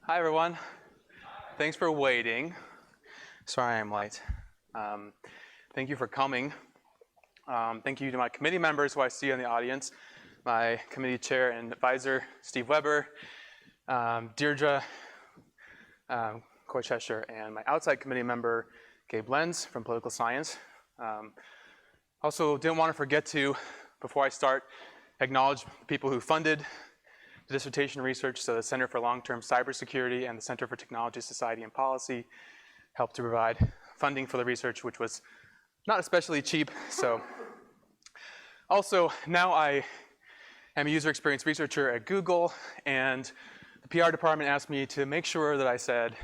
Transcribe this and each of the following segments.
Hi, everyone. Thanks for waiting. Sorry I'm late. Thank you for coming. Thank you to my committee members who I see in the audience, my committee chair and advisor, Steve Weber, Deirdre Coy-Cheshire, and my outside committee member, Gabe Lenz from Political Science. Also, didn't want to forget to, before I start, acknowledge people who funded the dissertation research. So the Center for Long-Term Cybersecurity and the Center for Technology, Society, and Policy helped to provide funding for the research, which was not especially cheap. So also, now I am a user experience researcher at Google, and the PR department asked me to make sure that I said,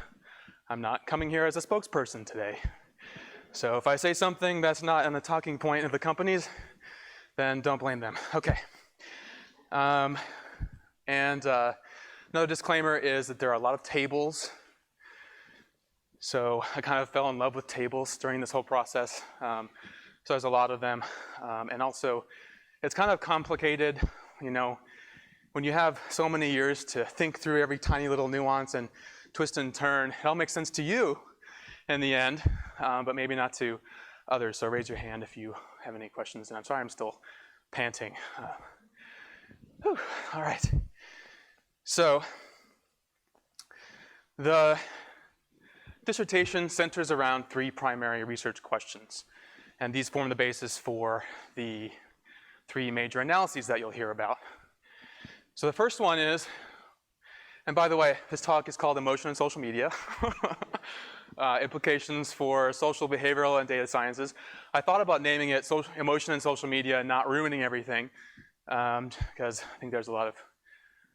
I'm not coming here as a spokesperson today. So if I say something that's not on the talking point of the companies, then don't blame them. Okay. Another disclaimer is that there are a lot of tables. So I kind of fell in love with tables during this whole process. So there's a lot of them. And also, it's kind of complicated, you know, when you have so many years to think through every tiny little nuance and twist and turn, it all makes sense to you in the end, but maybe not to others. So raise your hand if you have any questions. And I'm sorry I'm still panting. All right. So the dissertation centers around three primary research questions. And these form the basis for the three major analyses that you'll hear about. So the first one is, and by the way, this talk is called Emotion and Social Media. Implications for social, behavioral, and data sciences. I thought about naming it Emotion and Social Media and not ruining everything, because I think there's a lot of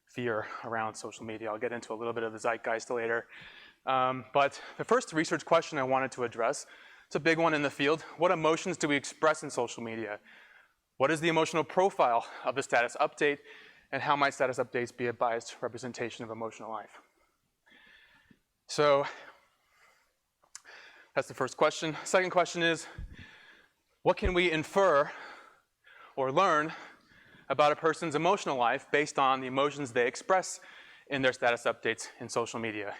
fear around social media. I'll get into a little bit of the zeitgeist later. But the first research question I wanted to address, it's a big one in the field. What emotions do we express in social media? What is the emotional profile of the status update? And how might status updates be a biased representation of emotional life? So that's the first question. Second question is, what can we infer or learn about a person's emotional life based on the emotions they express in their status updates in social media?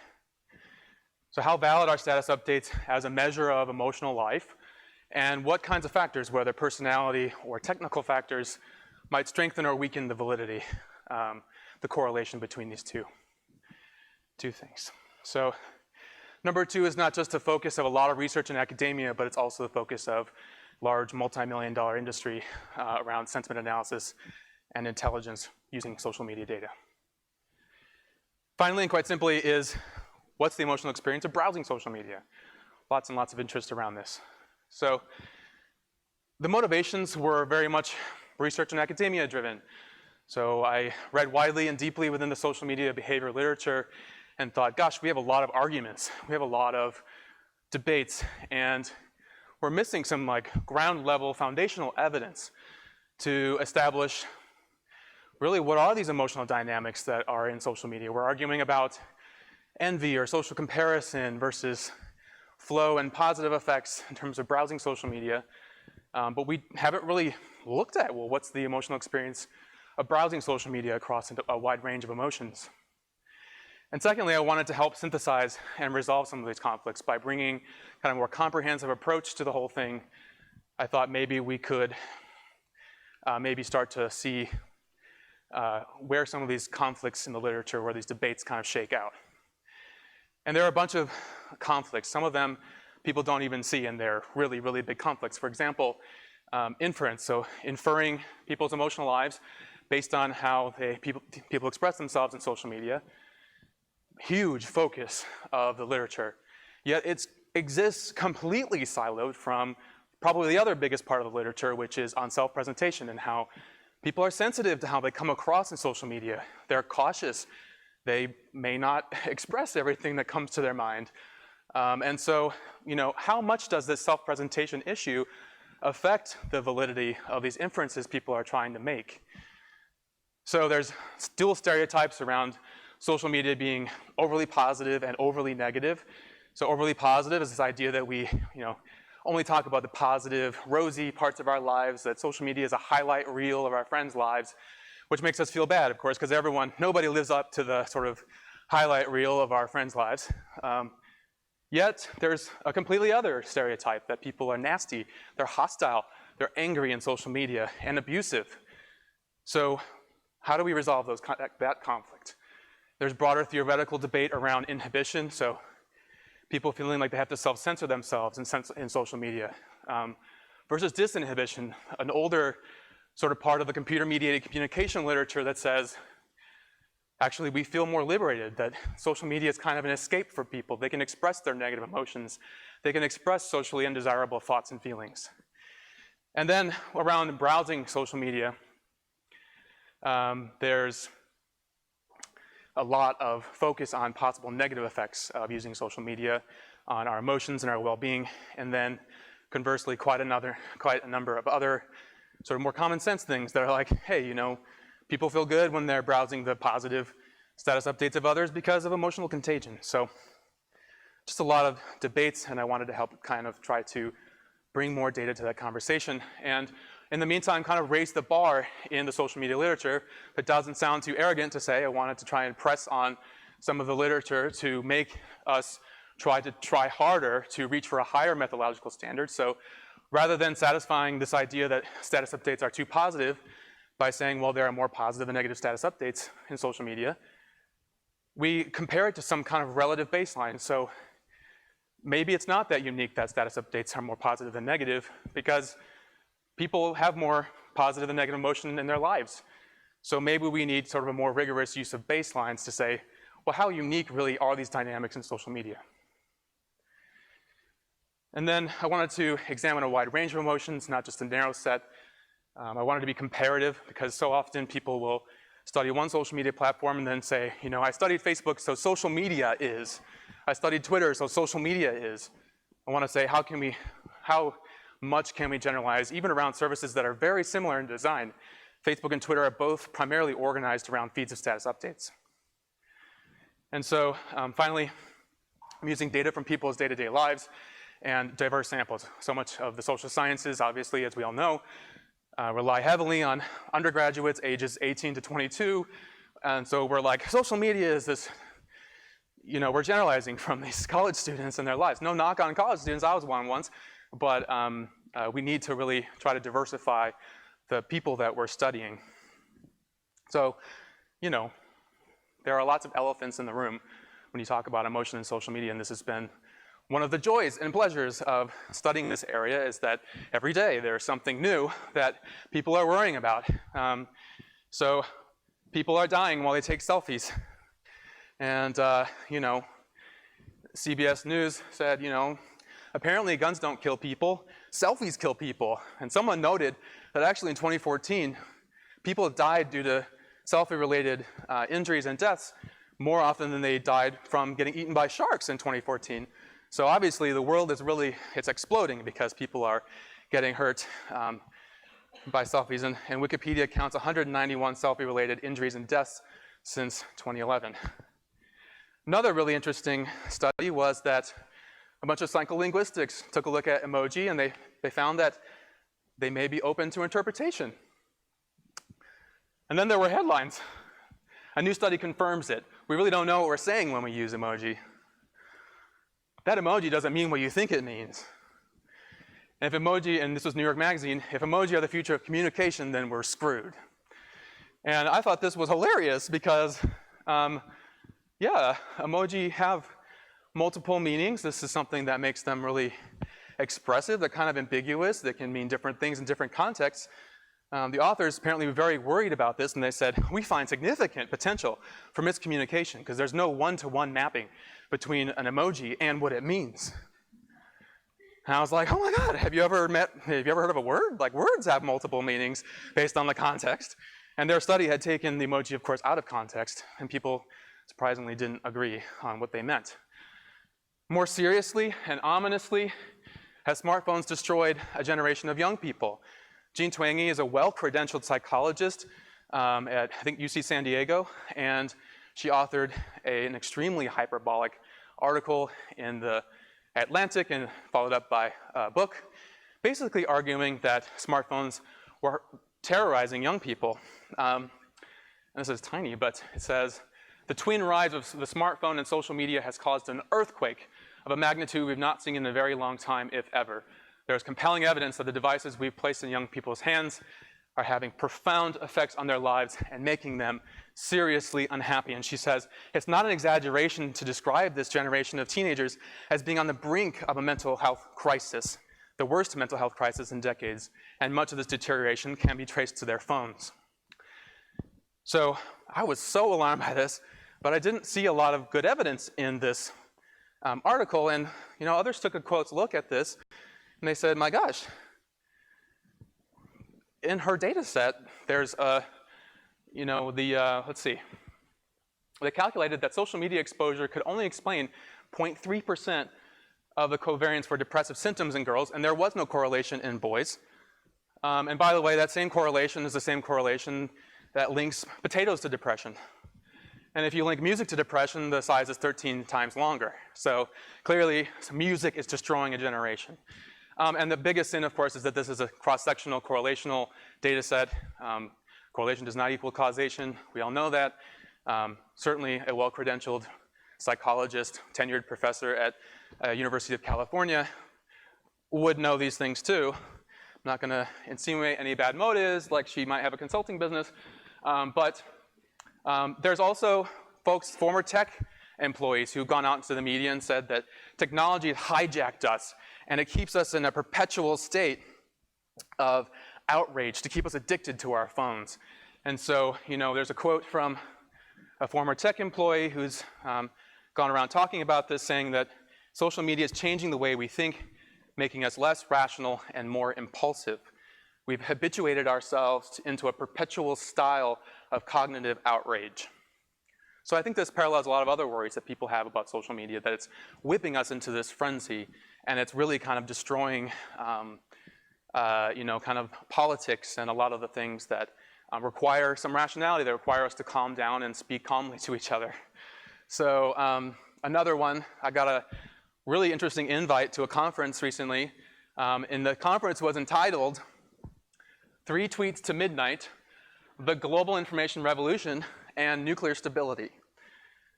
So how valid are status updates as a measure of emotional life? And what kinds of factors, whether personality or technical factors, might strengthen or weaken the validity, the correlation between these two things? So number two is not just the focus of a lot of research in academia, but it's also the focus of large multi-million-dollar industry around sentiment analysis and intelligence using social media data. Finally, and quite simply, is what's the emotional experience of browsing social media? Lots and lots of interest around this. So the motivations were very much research and academia driven. So I read widely and deeply within the social media behavior literature and thought, gosh, we have a lot of arguments. We have a lot of debates, and we're missing some like ground level foundational evidence to establish really what are these emotional dynamics that are in social media. We're arguing about envy or social comparison versus flow and positive effects in terms of browsing social media. But we haven't really looked at, well, what's the emotional experience of browsing social media across a wide range of emotions? And secondly, I wanted to help synthesize and resolve some of these conflicts by bringing kind of a more comprehensive approach to the whole thing. I thought maybe we could maybe start to see where some of these conflicts in the literature, where these debates kind of shake out. And there are a bunch of conflicts. Some of them people don't even see, and they're really, really big conflicts. For example, inference, so inferring people's emotional lives based on how people express themselves in social media. Huge focus of the literature. Yet it exists completely siloed from probably the other biggest part of the literature, which is on self-presentation and how people are sensitive to how they come across in social media. They're cautious. They may not express everything that comes to their mind. And so, you know, how much does this self-presentation issue affect the validity of these inferences people are trying to make? So there's dual stereotypes around social media being overly positive and overly negative. So overly positive is this idea that we, you know, only talk about the positive, rosy parts of our lives, that social media is a highlight reel of our friends' lives, which makes us feel bad, of course, because nobody lives up to the sort of highlight reel of our friends' lives. Yet there's a completely other stereotype that people are nasty, they're hostile, they're angry in social media, and abusive. So how do we resolve that conflict? There's broader theoretical debate around inhibition, so people feeling like they have to self-censor themselves in social media, versus disinhibition, an older sort of part of the computer-mediated communication literature that says, actually, we feel more liberated, that social media is kind of an escape for people. They can express their negative emotions. They can express socially undesirable thoughts and feelings. And then around browsing social media, there's a lot of focus on possible negative effects of using social media on our emotions and our well-being, and then conversely, quite a number of other sort of more common sense things that are like, hey, you know, people feel good when they're browsing the positive status updates of others because of emotional contagion. So just a lot of debates, and I wanted to help kind of try to bring more data to that conversation. And in the meantime, kind of raise the bar in the social media literature. If it doesn't sound too arrogant to say, I wanted to try and press on some of the literature to make us try harder to reach for a higher methodological standard. So rather than satisfying this idea that status updates are too positive by saying, well, there are more positive and negative status updates in social media, we compare it to some kind of relative baseline. So maybe it's not that unique that status updates are more positive than negative, because people have more positive and negative emotion in their lives. So maybe we need sort of a more rigorous use of baselines to say, well, how unique really are these dynamics in social media? And then I wanted to examine a wide range of emotions, not just a narrow set. I wanted to be comparative, because so often people will study one social media platform and then say, you know, I studied Facebook, so social media is. I studied Twitter, so social media is. I want to say, how much can we generalize, even around services that are very similar in design? Facebook and Twitter are both primarily organized around feeds of status updates. And so finally, I'm using data from people's day-to-day lives and diverse samples. So much of the social sciences, obviously, as we all know, rely heavily on undergraduates ages 18 to 22. And so we're like, social media is this, you know, we're generalizing from these college students and their lives. No knock on college students, I was one once. But we need to really try to diversify the people that we're studying. So, you know, there are lots of elephants in the room when you talk about emotion in social media, and this has been one of the joys and pleasures of studying this area, is that every day there's something new that people are worrying about. So people are dying while they take selfies. And, you know, CBS News said, you know, apparently guns don't kill people, selfies kill people. And someone noted that actually in 2014, people died due to selfie-related injuries and deaths more often than they died from getting eaten by sharks in 2014. So obviously the world is really, it's exploding because people are getting hurt by selfies. And Wikipedia counts 191 selfie-related injuries and deaths since 2011. Another really interesting study was that a bunch of psycholinguistics took a look at emoji, and they found that they may be open to interpretation. And then there were headlines. A new study confirms it. We really don't know what we're saying when we use emoji. That emoji doesn't mean what you think it means. And if emoji, and this was New York Magazine, if emoji are the future of communication, then we're screwed. And I thought this was hilarious because, yeah, emoji have multiple meanings. This is something that makes them really expressive. They're kind of ambiguous. They can mean different things in different contexts. The authors apparently were very worried about this, and they said, we find significant potential for miscommunication because there's no one-to-one mapping between an emoji and what it means. And I was like, oh my God, have you ever heard of a word? Like, words have multiple meanings based on the context. And their study had taken the emoji, of course, out of context, and people surprisingly didn't agree on what they meant. More seriously and ominously, has smartphones destroyed a generation of young people? Jean Twenge is a well-credentialed psychologist at, I think, UC San Diego, and she authored an extremely hyperbolic article in the Atlantic and followed up by a book, basically arguing that smartphones were terrorizing young people. And this is tiny, but it says, The twin rise of the smartphone and social media has caused an earthquake of a magnitude we've not seen in a very long time, if ever. There's compelling evidence that the devices we've placed in young people's hands are having profound effects on their lives and making them seriously unhappy. And she says, it's not an exaggeration to describe this generation of teenagers as being on the brink of a mental health crisis, the worst mental health crisis in decades, and much of this deterioration can be traced to their phones. So I was so alarmed by this, but I didn't see a lot of good evidence in this article, and others took a close look at this, and they said, my gosh, in her data set, there's let's see. They calculated that social media exposure could only explain 0.3% of the covariance for depressive symptoms in girls, and there was no correlation in boys. And by the way, that same correlation is the same correlation that links potatoes to depression. And if you link music to depression, the size is 13 times longer. So clearly, music is destroying a generation. And the biggest sin, of course, is that this is a cross-sectional correlational data set. Correlation does not equal causation. We all know that. Certainly a well-credentialed psychologist, tenured professor at University of California would know these things too. I'm not going to insinuate any bad motives, like she might have a consulting business. But there's also folks, former tech employees who've gone out into the media and said that technology has hijacked us and it keeps us in a perpetual state of outrage to keep us addicted to our phones. And so, there's a quote from a former tech employee who's gone around talking about this, saying that social media is changing the way we think, making us less rational and more impulsive. We've habituated ourselves into a perpetual style of cognitive outrage. So I think this parallels a lot of other worries that people have about social media, that it's whipping us into this frenzy, and it's really kind of destroying, kind of politics and a lot of the things that require some rationality, that require us to calm down and speak calmly to each other. So another one, I got a really interesting invite to a conference recently, and the conference was entitled 3 Tweets to Midnight, the Global Information Revolution and Nuclear Stability.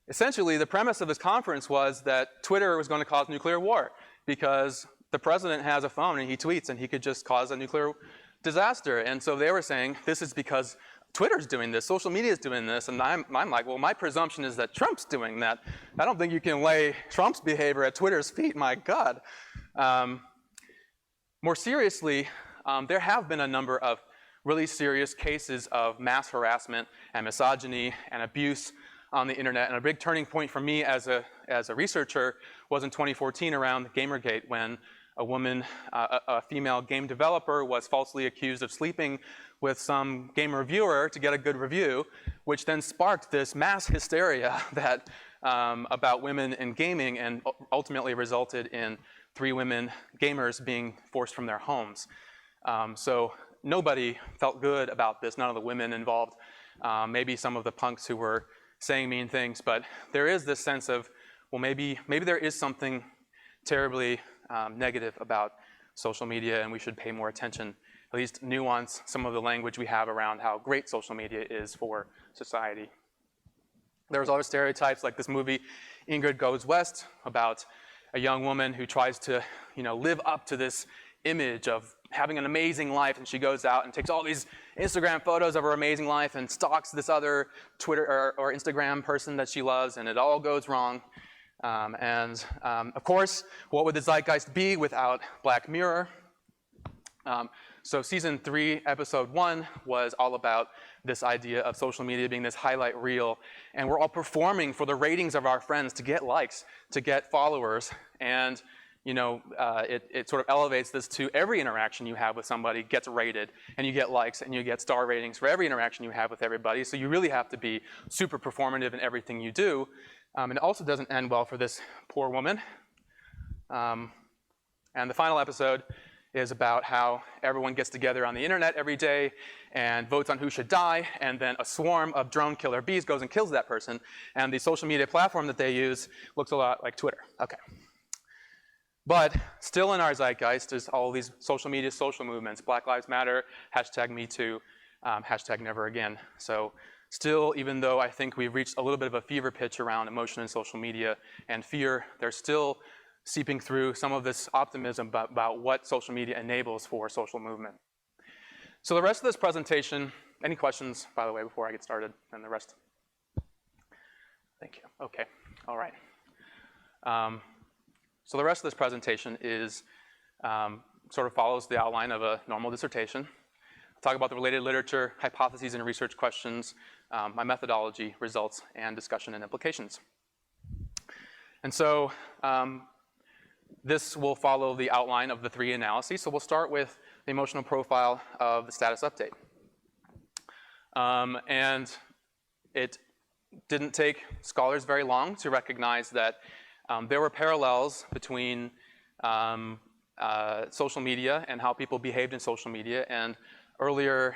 Essentially, the premise of this conference was that Twitter was going to cause nuclear war because the president has a phone and he tweets and he could just cause a nuclear disaster. And so they were saying, this is because Twitter's doing this, social media is doing this, and I'm like, well, my presumption is that Trump's doing that. I don't think you can lay Trump's behavior at Twitter's feet, my God. More seriously, there have been a number of really serious cases of mass harassment and misogyny and abuse on the internet. And a big turning point for me as a researcher was in 2014 around Gamergate, when a woman, a female game developer, was falsely accused of sleeping with some game reviewer to get a good review, which then sparked this mass hysteria that about women in gaming, and ultimately resulted in 3 women gamers being forced from their homes. So nobody felt good about this, none of the women involved, maybe some of the punks who were saying mean things, but there is this sense of, well, maybe there is something terribly negative about social media, and we should pay more attention, at least nuance some of the language we have around how great social media is for society. There's other stereotypes, like this movie, Ingrid Goes West, about a young woman who tries to, live up to this image of having an amazing life, and she goes out and takes all these Instagram photos of her amazing life and stalks this other Twitter or Instagram person that she loves, and it all goes wrong. Of course, what would the zeitgeist be without Black Mirror? So season 3, episode 1 was all about this idea of social media being this highlight reel, and we're all performing for the ratings of our friends to get likes, to get followers, and it sort of elevates this to every interaction you have with somebody gets rated, and you get likes, and you get star ratings for every interaction you have with everybody. So you really have to be super performative in everything you do. And it also doesn't end well for this poor woman. And the final episode is about how everyone gets together on the internet every day and votes on who should die, and then a swarm of drone killer bees goes and kills that person. And the social media platform that they use looks a lot like Twitter. Okay. But still in our zeitgeist is all these social media social movements, Black Lives Matter, #MeToo, #NeverAgain. So Still, even though I think we've reached a little bit of a fever pitch around emotion in social media and fear, there's still seeping through some of this optimism about what social media enables for social movement. So the rest of this presentation, any questions, by the way, before I get started, and the rest? Thank you. Okay, all right. So the rest of this presentation is sort of follows the outline of a normal dissertation. I'll talk about the related literature, hypotheses and research questions, my methodology, results, and discussion and implications. And so this will follow the outline of the 3 analyses. So we'll start with the emotional profile of the status update. And it didn't take scholars very long to recognize that there were parallels between social media and how people behaved in social media and earlier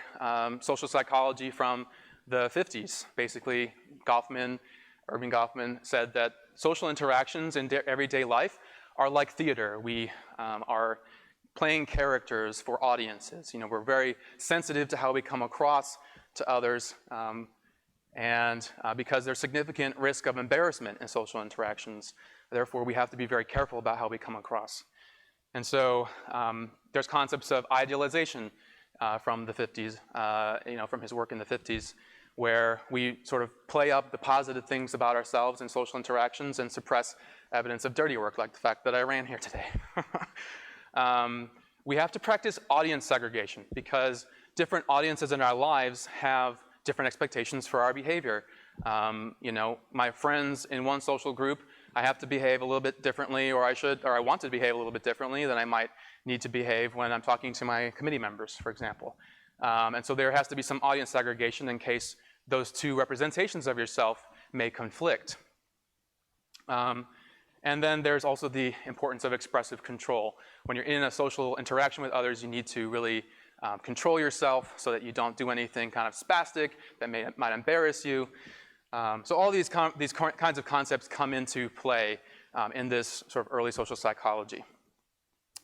social psychology from the 50s. Basically, Irving Goffman said that social interactions in everyday life are like theater. We are playing characters for audiences. You know, we're very sensitive to how we come across to others, and because there's significant risk of embarrassment in social interactions, therefore we have to be very careful about how we come across. And so there's concepts of idealization from the 50s, from his work in the 50s, where we sort of play up the positive things about ourselves in social interactions and suppress evidence of dirty work, like the fact that I ran here today. We have to practice audience segregation because different audiences in our lives have different expectations for our behavior. My friends in one social group, I have to behave a little bit differently, or I want to behave a little bit differently than I might need to behave when I'm talking to my committee members, for example. And so there has to be some audience segregation in case those 2 representations of yourself may conflict. And then there's also the importance of expressive control. When you're in a social interaction with others, you need to really control yourself so that you don't do anything kind of spastic that might embarrass you. So all these kinds of concepts come into play in this sort of early social psychology.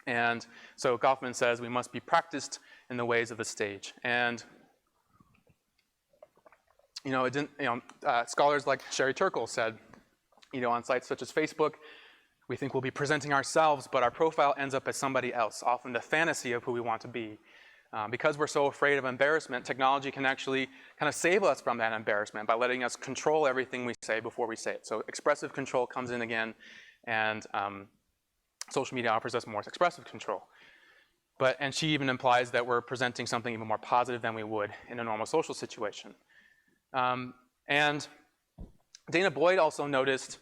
And so Goffman says we must be practiced in the ways of the stage. And scholars like Sherry Turkle said, on sites such as Facebook, we think we'll be presenting ourselves, but our profile ends up as somebody else, often the fantasy of who we want to be. Because we're so afraid of embarrassment, technology can actually kind of save us from that embarrassment by letting us control everything we say before we say it. So expressive control comes in again, and social media offers us more expressive control. And she even implies that we're presenting something even more positive than we would in a normal social situation. And Dana Boyd also noted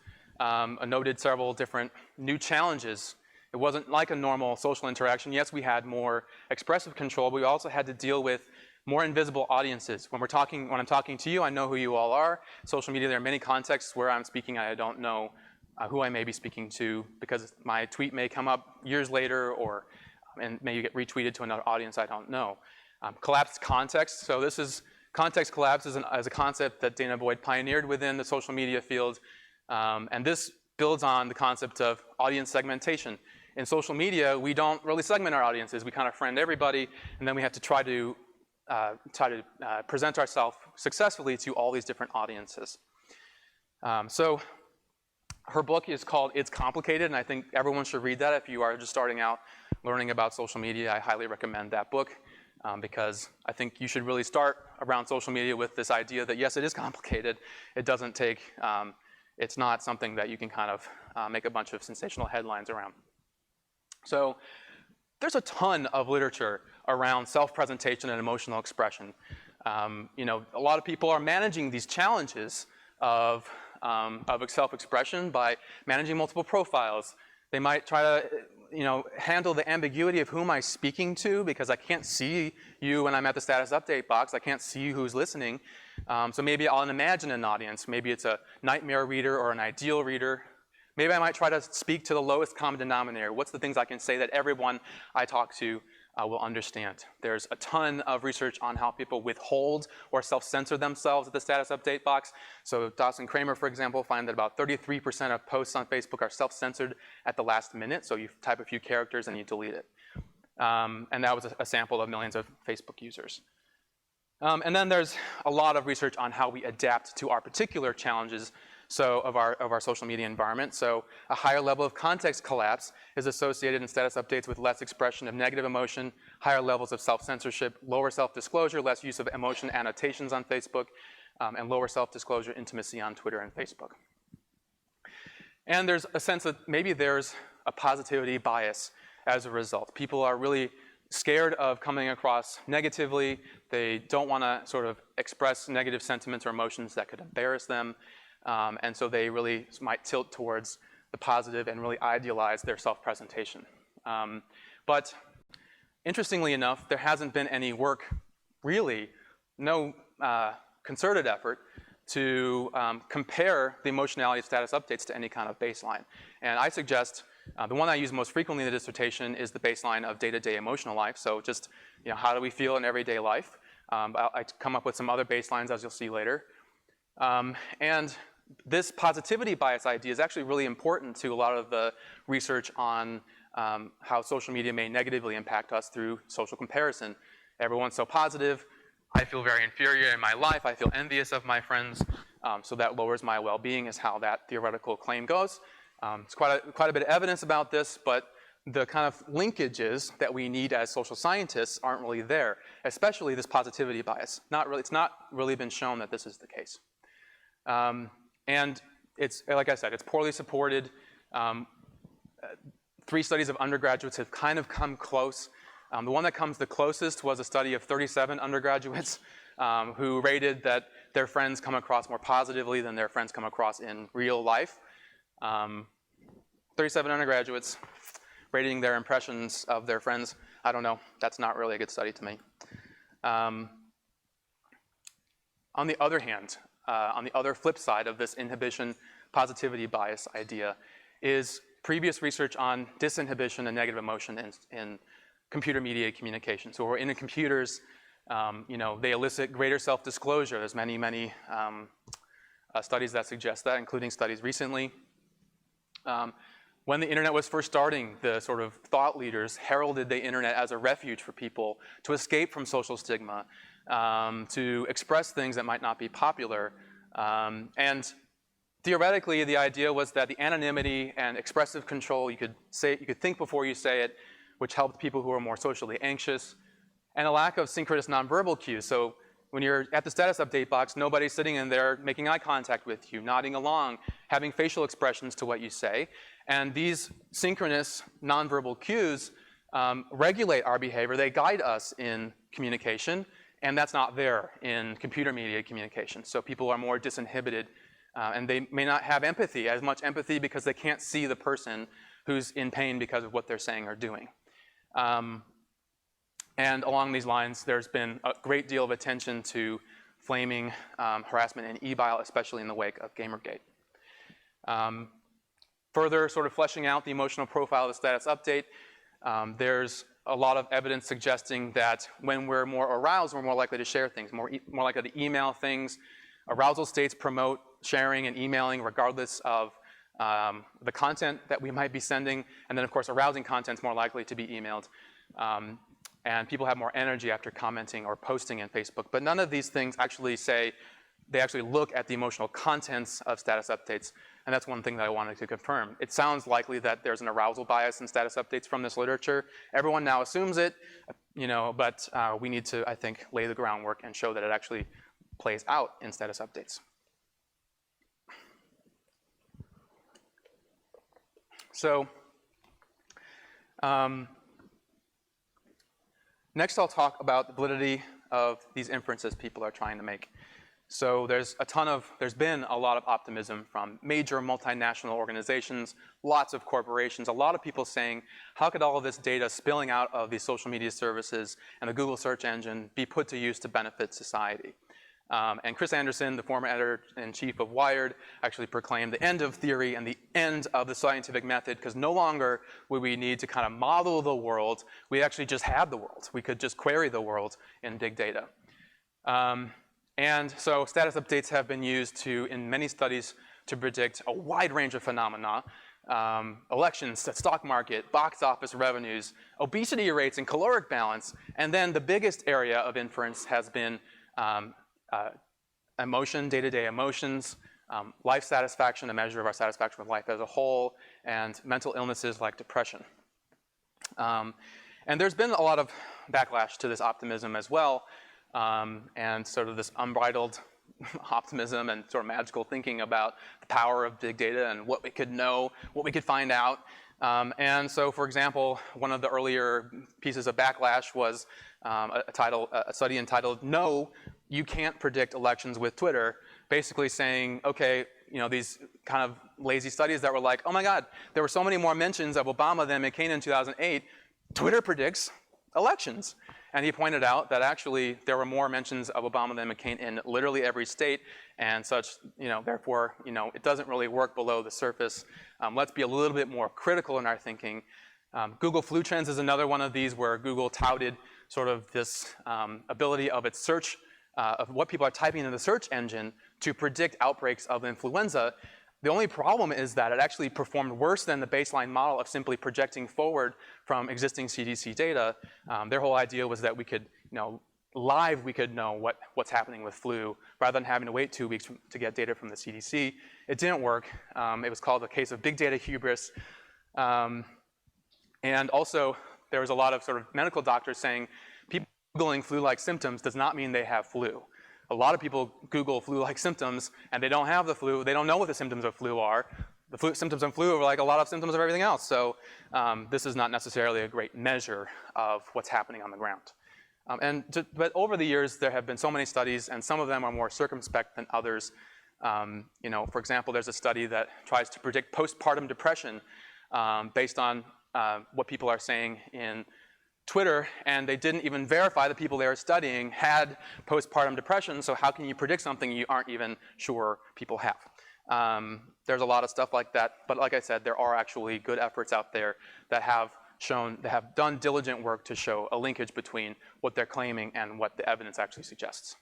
several different new challenges. It wasn't like a normal social interaction. Yes, we had more expressive control, but we also had to deal with more invisible audiences. When I'm talking to you, I know who you all are. Social media, there are many contexts where I'm speaking, I don't know who I may be speaking to because my tweet may come up years later and may get retweeted to another audience I don't know. Collapsed context. So this is context collapse as a concept that Dana Boyd pioneered within the social media field. And this builds on the concept of audience segmentation. In social media, we don't really segment our audiences. We kind of friend everybody, and then we have to try to present ourselves successfully to all these different audiences. So her book is called It's Complicated, and I think everyone should read that. If you are just starting out learning about social media, I highly recommend that book because I think you should really start around social media with this idea that, yes, it is complicated. It doesn't take, it's not something that you can kind of make a bunch of sensational headlines around. So there's a ton of literature around self-presentation and emotional expression. A lot of people are managing these challenges of self-expression by managing multiple profiles. They might try to handle the ambiguity of who am I speaking to because I can't see you when I'm at the status update box. I can't see who's listening. So maybe I'll imagine an audience. Maybe it's a nightmare reader or an ideal reader. Maybe I might try to speak to the lowest common denominator. What's the things I can say that everyone I talk to will understand? There's a ton of research on how people withhold or self-censor themselves at the status update box. So Dawson Kramer, for example, find that about 33% of posts on Facebook are self-censored at the last minute. So you type a few characters and you delete it. And that was a sample of millions of Facebook users. And then there's a lot of research on how we adapt to our particular challenges of our social media environment. So a higher level of context collapse is associated in status updates with less expression of negative emotion, higher levels of self-censorship, lower self-disclosure, less use of emotion annotations on Facebook, and lower self-disclosure intimacy on Twitter and Facebook. And there's a sense that maybe there's a positivity bias as a result. People are really scared of coming across negatively. They don't want to sort of express negative sentiments or emotions that could embarrass them. And so they really might tilt towards the positive and really idealize their self-presentation. But interestingly enough, there hasn't been any work, really, no concerted effort to compare the emotionality of status updates to any kind of baseline. And I suggest the one I use most frequently in the dissertation is the baseline of day-to-day emotional life. So just, how do we feel in everyday life? I come up with some other baselines, as you'll see later. And this positivity bias idea is actually really important to a lot of the research on how social media may negatively impact us through social comparison. Everyone's so positive. I feel very inferior in my life. I feel envious of my friends. So that lowers my well-being is how that theoretical claim goes. There's quite a bit of evidence about this, but the kind of linkages that we need as social scientists aren't really there, especially this positivity bias. It's not really been shown that this is the case. And it's, like I said, it's poorly supported. 3 studies of undergraduates have kind of come close. The one that comes the closest was a study of 37 undergraduates who rated that their friends come across more positively than their friends come across in real life. 37 undergraduates rating their impressions of their friends. I don't know. That's not really a good study to me. On the other hand, on the other flip side of this inhibition positivity bias idea is previous research on disinhibition and negative emotion in computer-mediated communication. So we're in the computers, they elicit greater self-disclosure. There's many studies that suggest that, including studies recently. When the internet was first starting, the sort of thought leaders heralded the internet as a refuge for people to escape from social stigma, to express things that might not be popular. And theoretically, the idea was that the anonymity and expressive control, you could think before you say it, which helped people who are more socially anxious, and a lack of synchronous nonverbal cues. So when you're at the status update box, nobody's sitting in there making eye contact with you, nodding along, having facial expressions to what you say. And these synchronous nonverbal cues regulate our behavior. They guide us in communication, and that's not there in computer-mediated communication. So people are more disinhibited, and they may not have as much empathy because they can't see the person who's in pain because of what they're saying or doing. And along these lines, there's been a great deal of attention to flaming, harassment, and e-bile, especially in the wake of Gamergate. Further sort of fleshing out the emotional profile of the status update, there's a lot of evidence suggesting that when we're more aroused, we're more likely to share things, more likely to email things. Arousal states promote sharing and emailing regardless of the content that we might be sending. And then, of course, arousing content is more likely to be emailed. And people have more energy after commenting or posting in Facebook. But none of these things actually they actually look at the emotional contents of status updates. And that's one thing that I wanted to confirm. It sounds likely that there's an arousal bias in status updates from this literature. Everyone now assumes it, but we need to, I think, lay the groundwork and show that it actually plays out in status updates. So next I'll talk about the validity of these inferences people are trying to make. So there's been a lot of optimism from major multinational organizations, lots of corporations, a lot of people saying, how could all of this data spilling out of these social media services and the Google search engine be put to use to benefit society? And Chris Anderson, the former editor-in-chief of Wired, actually proclaimed the end of theory and the end of the scientific method, because no longer would we need to kind of model the world. We actually just had the world. We could just query the world in big data. And so status updates have been used in many studies to predict a wide range of phenomena. Elections, the stock market, box office revenues, obesity rates, and caloric balance. And then the biggest area of inference has been emotion, day-to-day emotions, life satisfaction, a measure of our satisfaction with life as a whole, and mental illnesses like depression. And there's been a lot of backlash to this optimism as well, and sort of this unbridled optimism and sort of magical thinking about the power of big data and what we could know, what we could find out. And so, for example, one of the earlier pieces of backlash was a study entitled, "No, you can't predict elections with Twitter," basically saying, okay, you know, these kind of lazy studies that were like, oh my God, there were so many more mentions of Obama than McCain in 2008, Twitter predicts elections. And he pointed out that actually there were more mentions of Obama than McCain in literally every state, and such, you know, therefore, you know, it doesn't really work below the surface. Let's be a little bit more critical in our thinking. Google Flu Trends is another one of these where Google touted sort of this ability of its search, of what people are typing in the search engine to predict outbreaks of influenza. The only problem is that it actually performed worse than the baseline model of simply projecting forward from existing CDC data. Their whole idea was that we could, you know, live we could know what's happening with flu rather than having to wait 2 weeks to get data from the CDC. It didn't work. It was called a case of big data hubris. And also, there was a lot of sort of medical doctors saying people Googling flu-like symptoms does not mean they have flu. A lot of people Google flu-like symptoms and they don't have the flu. They don't know what the symptoms of flu are. The symptoms of flu are like a lot of symptoms of everything else. So this is not necessarily a great measure of what's happening on the ground. But over the years, there have been so many studies, and some of them are more circumspect than others. You know, for example, there's a study that tries to predict postpartum depression based on what people are saying in Twitter, and they didn't even verify the people they were studying had postpartum depression, so how can you predict something you aren't even sure people have? There's a lot of stuff like that, but like I said, there are actually good efforts out there that have done diligent work to show a linkage between what they're claiming and what the evidence actually suggests.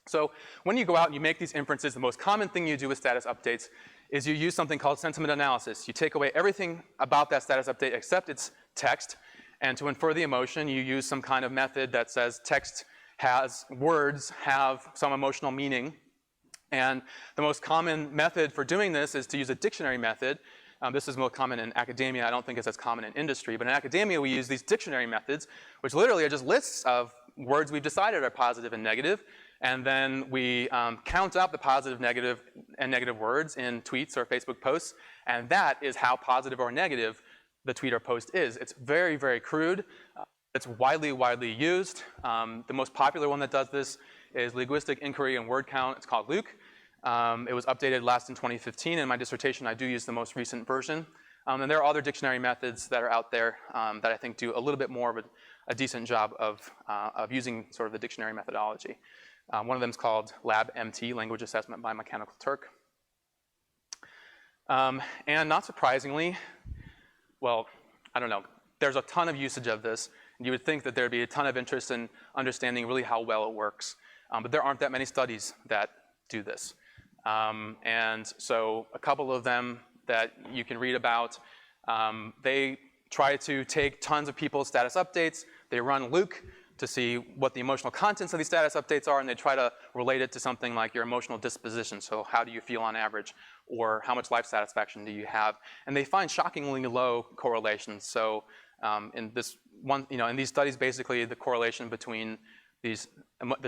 So when you go out and you make these inferences, the most common thing you do with status updates is you use something called sentiment analysis. You take away everything about that status update except its text, and to infer the emotion, you use some kind of method that says text words have some emotional meaning. And the most common method for doing this is to use a dictionary method. This is most common in academia. I don't think it's as common in industry. But in academia, we use these dictionary methods, which literally are just lists of words we've decided are positive and negative. And then we count up the positive, negative, and negative words in tweets or Facebook posts. And that is how positive or negative the tweet or post is. It's very, very crude. It's widely used. The most popular one that does this is linguistic inquiry and word count. It's called Luke. It was updated last in 2015. In my dissertation, I do use the most recent version. And there are other dictionary methods that are out there that I think do a little bit more of a decent job of using sort of the dictionary methodology. One of them is called LabMT, Language Assessment by Mechanical Turk. And not surprisingly, well, I don't know, there's a ton of usage of this, and you would think that there'd be a ton of interest in understanding really how well it works. But there aren't that many studies that do this. And so a couple of them that you can read about, they try to take tons of people's status updates, they run Luke to see what the emotional contents of these status updates are, and they try to relate it to something like your emotional disposition. So how do you feel on average, or how much life satisfaction do you have? And they find shockingly low correlations. So in this one, you know, in these studies, basically the correlation between the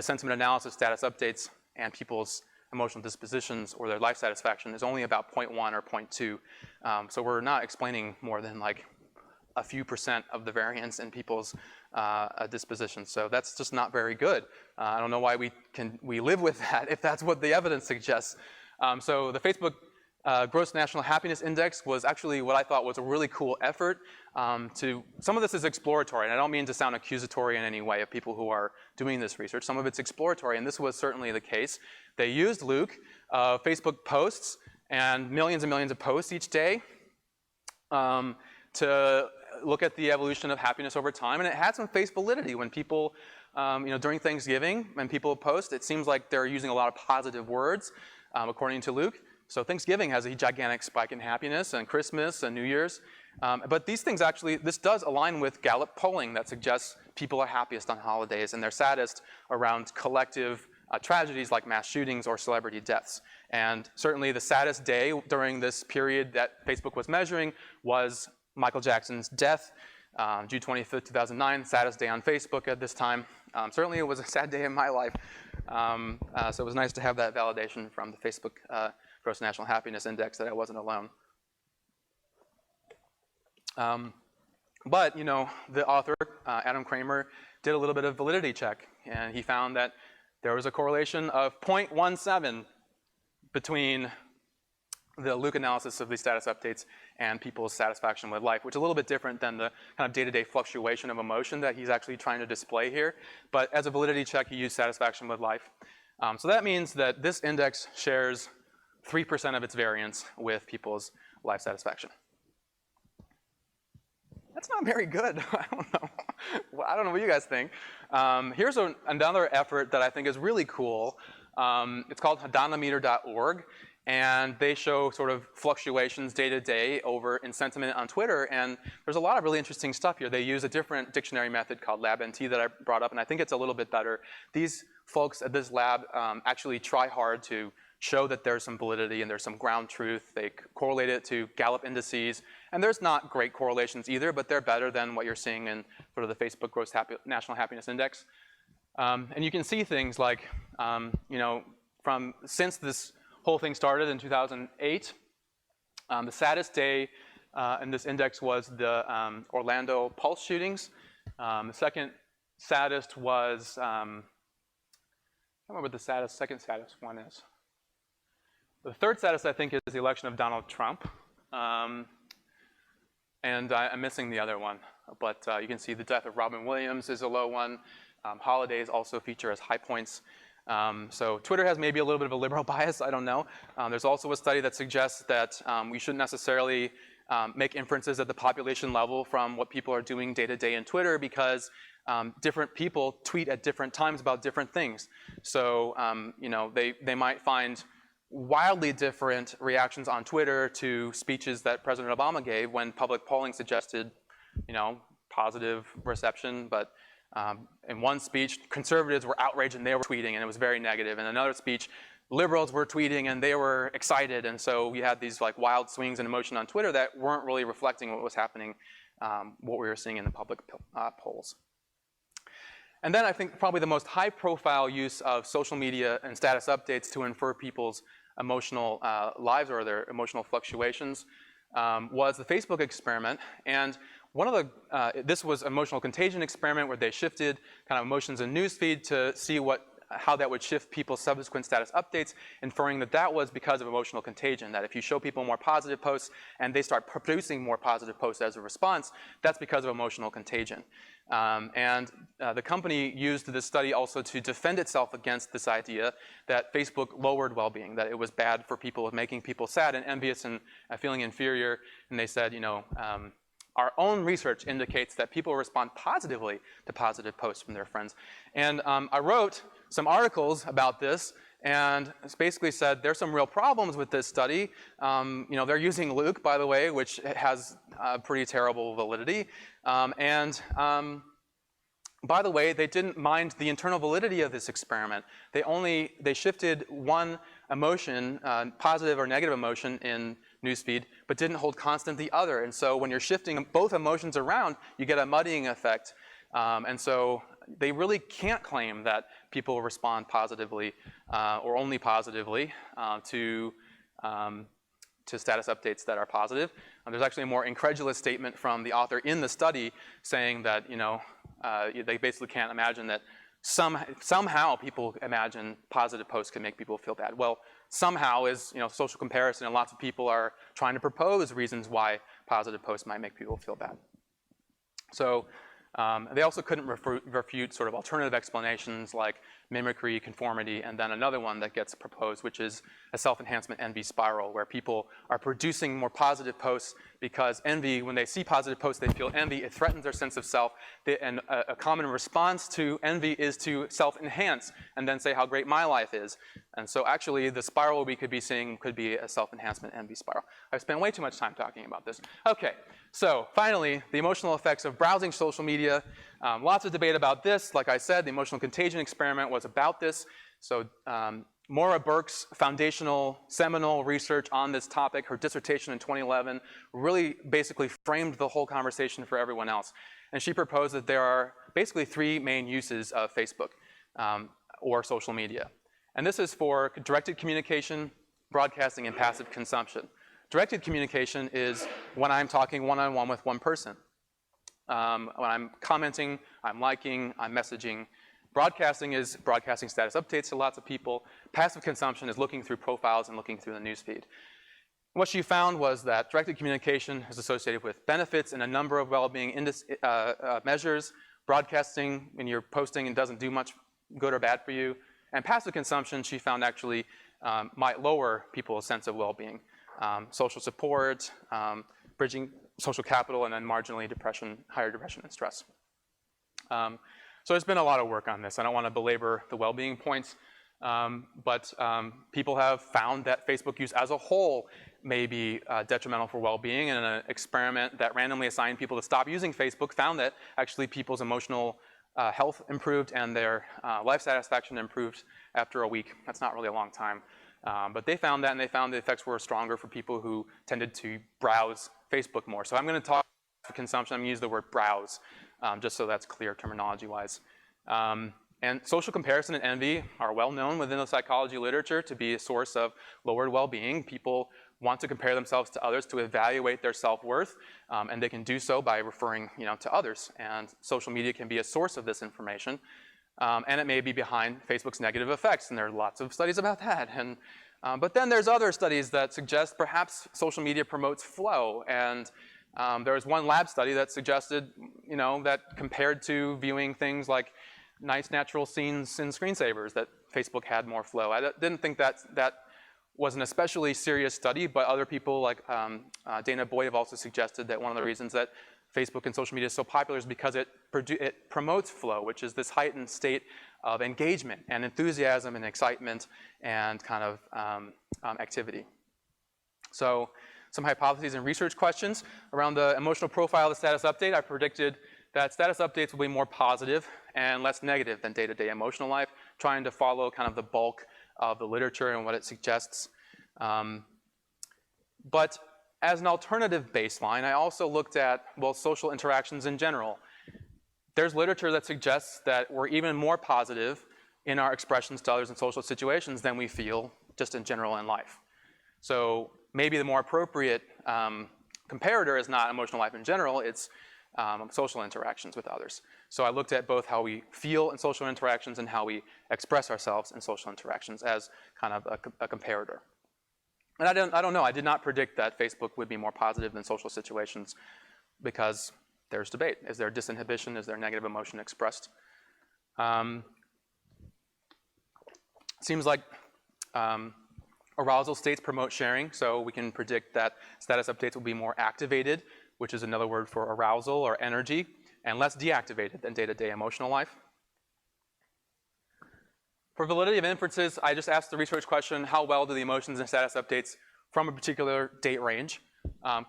sentiment analysis status updates and people's emotional dispositions or their life satisfaction is only about 0.1 or 0.2. So we're not explaining more than like a few % of the variance in people's disposition. So that's just not very good. I don't know why we live with that if that's what the evidence suggests. So the Facebook Gross National Happiness Index was actually what I thought was a really cool effort some of this is exploratory, and I don't mean to sound accusatory in any way of people who are doing this research. Some of it's exploratory, and this was certainly the case. They used Luke, Facebook posts, and millions of posts each day to look at the evolution of happiness over time, and it had some face validity. When people, you know, during Thanksgiving, when people post, it seems like they're using a lot of positive words, according to Luke. So Thanksgiving has a gigantic spike in happiness, and Christmas and New Year's. But these things actually, this does align with Gallup polling that suggests people are happiest on holidays and they're saddest around collective tragedies like mass shootings or celebrity deaths. And certainly the saddest day during this period that Facebook was measuring was Michael Jackson's death, June 25th, 2009, saddest day on Facebook at this time. Certainly it was a sad day in my life. So it was nice to have that validation from the Facebook Gross National Happiness Index that I wasn't alone. But, you know, the author, Adam Kramer, did a little bit of validity check, and he found that there was a correlation of 0.17 between the Luke analysis of these status updates and people's satisfaction with life, which is a little bit different than the kind of day-to-day fluctuation of emotion that he's actually trying to display here. But as a validity check, he used satisfaction with life. So that means that this index shares 3% of its variance with people's life satisfaction. That's not very good. I don't know. Well, I don't know what you guys think. Here's another effort that I think is really cool. It's called MadonnaMeatorg, and they show sort of fluctuations day to day in sentiment on Twitter. And there's a lot of really interesting stuff here. They use a different dictionary method called LabNT that I brought up, and I think it's a little bit better. These folks at this lab actually try hard to show that there's some validity and there's some ground truth. They correlate it to Gallup indices. And there's not great correlations either, but they're better than what you're seeing in sort of the Facebook Gross National Happiness Index. And you can see things like, you know, since this whole thing started in 2008, the saddest day in this index was the Orlando Pulse shootings. The second saddest was, I can't remember what the second saddest one is. The third saddest, I think, is the election of Donald Trump. And I'm missing the other one. But you can see the death of Robin Williams is a low one. Holidays also feature as high points. So Twitter has maybe a little bit of a liberal bias, I don't know. There's also a study that suggests that we shouldn't necessarily make inferences at the population level from what people are doing day to day in Twitter, because different people tweet at different times about different things. So you know, they might find wildly different reactions on Twitter to speeches that President Obama gave when public polling suggested, you know, positive reception. But in one speech, conservatives were outraged and they were tweeting, and it was very negative. In another speech, liberals were tweeting and they were excited. And so we had these like wild swings in emotion on Twitter that weren't really reflecting what was happening, what we were seeing in the public polls. And then I think probably the most high-profile use of social media and status updates to infer people's emotional lives or their emotional fluctuations was the Facebook experiment. And one of the, this was an emotional contagion experiment where they shifted kind of emotions in newsfeed to see how that would shift people's subsequent status updates, inferring that that was because of emotional contagion, that if you show people more positive posts and they start producing more positive posts as a response, that's because of emotional contagion. The company used this study also to defend itself against this idea that Facebook lowered well-being, that it was bad for people, making people sad and envious and feeling inferior. And they said, you know, our own research indicates that people respond positively to positive posts from their friends. And I wrote some articles about this, and it's basically said there's some real problems with this study. You know, they're using Luke, by the way, which has pretty terrible validity. By the way, they didn't mind the internal validity of this experiment. They shifted one emotion, positive or negative emotion in newsfeed, but didn't hold constant the other. And so when you're shifting both emotions around, you get a muddying effect. And so they really can't claim that people respond positively or only positively to status updates that are positive. There's actually a more incredulous statement from the author in the study saying that, you know, they basically can't imagine that somehow people imagine positive posts can make people feel bad. Well, somehow is, you know, social comparison, and lots of people are trying to propose reasons why positive posts might make people feel bad. So they also couldn't refute sort of alternative explanations like mimicry, conformity, and then another one that gets proposed, which is a self-enhancement envy spiral, where people are producing more positive posts because envy, when they see positive posts, they feel envy. It threatens their sense of self. And a common response to envy is to self-enhance and then say how great my life is. And so actually, the spiral we could be seeing could be a self-enhancement envy spiral. I've spent way too much time talking about this. Okay, so finally, the emotional effects of browsing social media. Lots of debate about this. Like I said, the emotional contagion experiment was about this. So Maura Burke's foundational seminal research on this topic, her dissertation in 2011, really basically framed the whole conversation for everyone else. And she proposed that there are basically 3 main uses of Facebook or social media. And this is for directed communication, broadcasting, and passive consumption. Directed communication is when I'm talking one-on-one with one person. When I'm commenting, I'm liking, I'm messaging. Broadcasting is broadcasting status updates to lots of people. Passive consumption is looking through profiles and looking through the newsfeed. What she found was that directed communication is associated with benefits in a number of well-being measures. Broadcasting, when you're posting, it doesn't do much good or bad for you. And passive consumption, she found actually might lower people's sense of well-being. Social support, bridging social capital, and then marginally higher depression and stress. So there's been a lot of work on this. I don't want to belabor the well-being points, but people have found that Facebook use as a whole may be detrimental for well-being. And an experiment that randomly assigned people to stop using Facebook found that actually people's emotional health improved and their life satisfaction improved after a week. That's not really a long time. But they found that, and they found the effects were stronger for people who tended to browse Facebook more. So I'm going to talk about consumption. I'm going to use the word browse, just so that's clear terminology-wise. And social comparison and envy are well known within the psychology literature to be a source of lowered well-being. People want to compare themselves to others to evaluate their self-worth, and they can do so by referring, to others. And social media can be a source of this information. And it may be behind Facebook's negative effects, and there are lots of studies about that. But then there's other studies that suggest perhaps social media promotes flow. And there was one lab study that suggested, that compared to viewing things like nice natural scenes in screensavers, that Facebook had more flow. I didn't think that was an especially serious study, but other people like Dana Boyd have also suggested that one of the reasons that Facebook and social media is so popular is because it promotes flow, which is this heightened state of engagement and enthusiasm and excitement and kind of activity. So some hypotheses and research questions. Around the emotional profile of the status update, I predicted that status updates will be more positive and less negative than day-to-day emotional life, trying to follow kind of the bulk of the literature and what it suggests. But as an alternative baseline, I also looked at, social interactions in general. There's literature that suggests that we're even more positive in our expressions to others in social situations than we feel just in general in life. So maybe the more appropriate comparator is not emotional life in general, it's social interactions with others. So I looked at both how we feel in social interactions and how we express ourselves in social interactions as kind of a comparator. And I don't know, I did not predict that Facebook would be more positive than social situations because there's debate. Is there disinhibition? Is there negative emotion expressed? Seems like arousal states promote sharing, so we can predict that status updates will be more activated, which is another word for arousal or energy, and less deactivated than day-to-day emotional life. For validity of inferences, I just asked the research question, how well do the emotions and status updates from a particular date range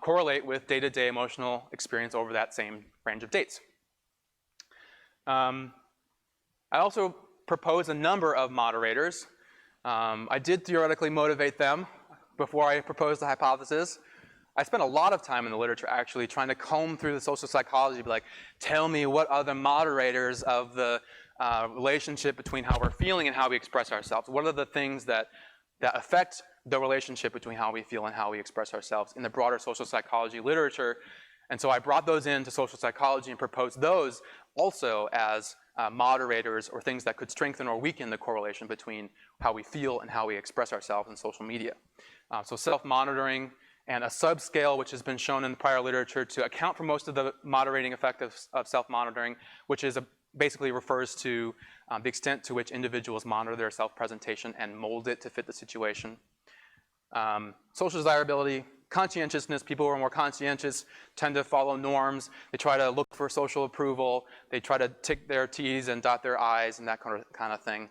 correlate with day-to-day emotional experience over that same range of dates? I also proposed a number of moderators. I did theoretically motivate them before I proposed the hypothesis. I spent a lot of time in the literature actually trying to comb through the social psychology, be like, tell me what are the moderators of the relationship between how we're feeling and how we express ourselves. What are the things that affect the relationship between how we feel and how we express ourselves in the broader social psychology literature? And so I brought those into social psychology and proposed those also as moderators or things that could strengthen or weaken the correlation between how we feel and how we express ourselves in social media. So self-monitoring and a subscale, which has been shown in the prior literature to account for most of the moderating effect of self-monitoring, which is basically refers to the extent to which individuals monitor their self-presentation and mold it to fit the situation. Social desirability, conscientiousness. People who are more conscientious tend to follow norms. They try to look for social approval. They try to tick their T's and dot their I's and that kind of thing.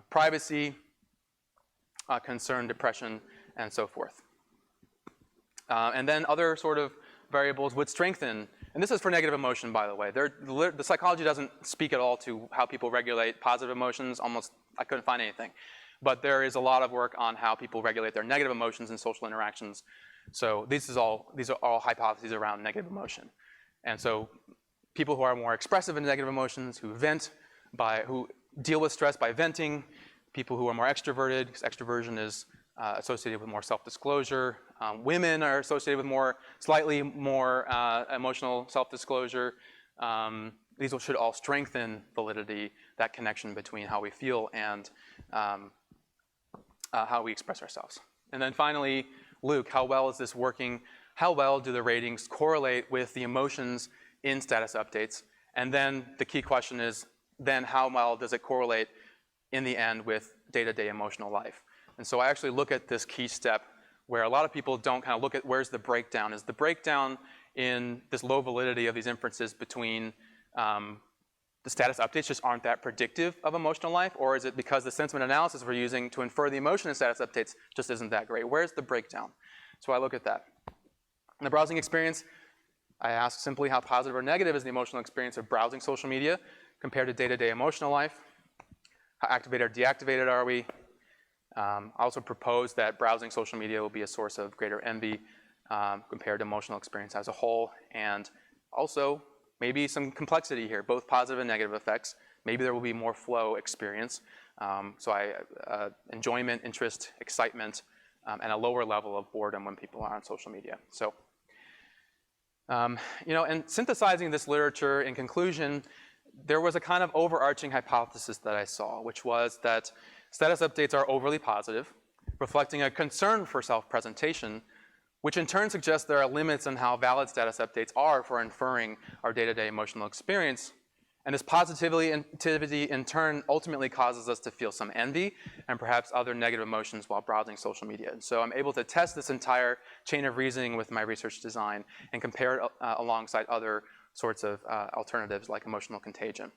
Privacy, concern, depression, and so forth. And then other sort of variables would strengthen, and this is for negative emotion, by the way. The psychology doesn't speak at all to how people regulate positive emotions. Almost, I couldn't find anything. But there is a lot of work on how people regulate their negative emotions in social interactions. So these are all hypotheses around negative emotion. And so people who are more expressive in negative emotions, who deal with stress by venting, people who are more extroverted, because extroversion is associated with more self-disclosure. Women are associated with slightly more emotional self-disclosure. These should all strengthen validity, that connection between how we feel and how we express ourselves. And then finally, Luke, how well is this working? How well do the ratings correlate with the emotions in status updates? And then the key question is, then how well does it correlate in the end with day-to-day emotional life? And so I actually look at this key step where a lot of people don't kind of look at where's the breakdown. Is the breakdown in this low validity of these inferences between the status updates just aren't that predictive of emotional life? Or is it because the sentiment analysis we're using to infer the emotion in status updates just isn't that great? Where's the breakdown? So I look at that. In the browsing experience, I ask simply how positive or negative is the emotional experience of browsing social media compared to day-to-day emotional life. How activated or deactivated are we? I also propose that browsing social media will be a source of greater envy compared to emotional experience as a whole. And also, maybe some complexity here, both positive and negative effects. Maybe there will be more flow experience. Enjoyment, interest, excitement, and a lower level of boredom when people are on social media. So, and synthesizing this literature in conclusion, there was a kind of overarching hypothesis that I saw, which was that status updates are overly positive, reflecting a concern for self-presentation, which in turn suggests there are limits on how valid status updates are for inferring our day-to-day emotional experience. And this positivity in turn ultimately causes us to feel some envy and perhaps other negative emotions while browsing social media. And so I'm able to test this entire chain of reasoning with my research design and compare it alongside other sorts of alternatives like emotional contagion.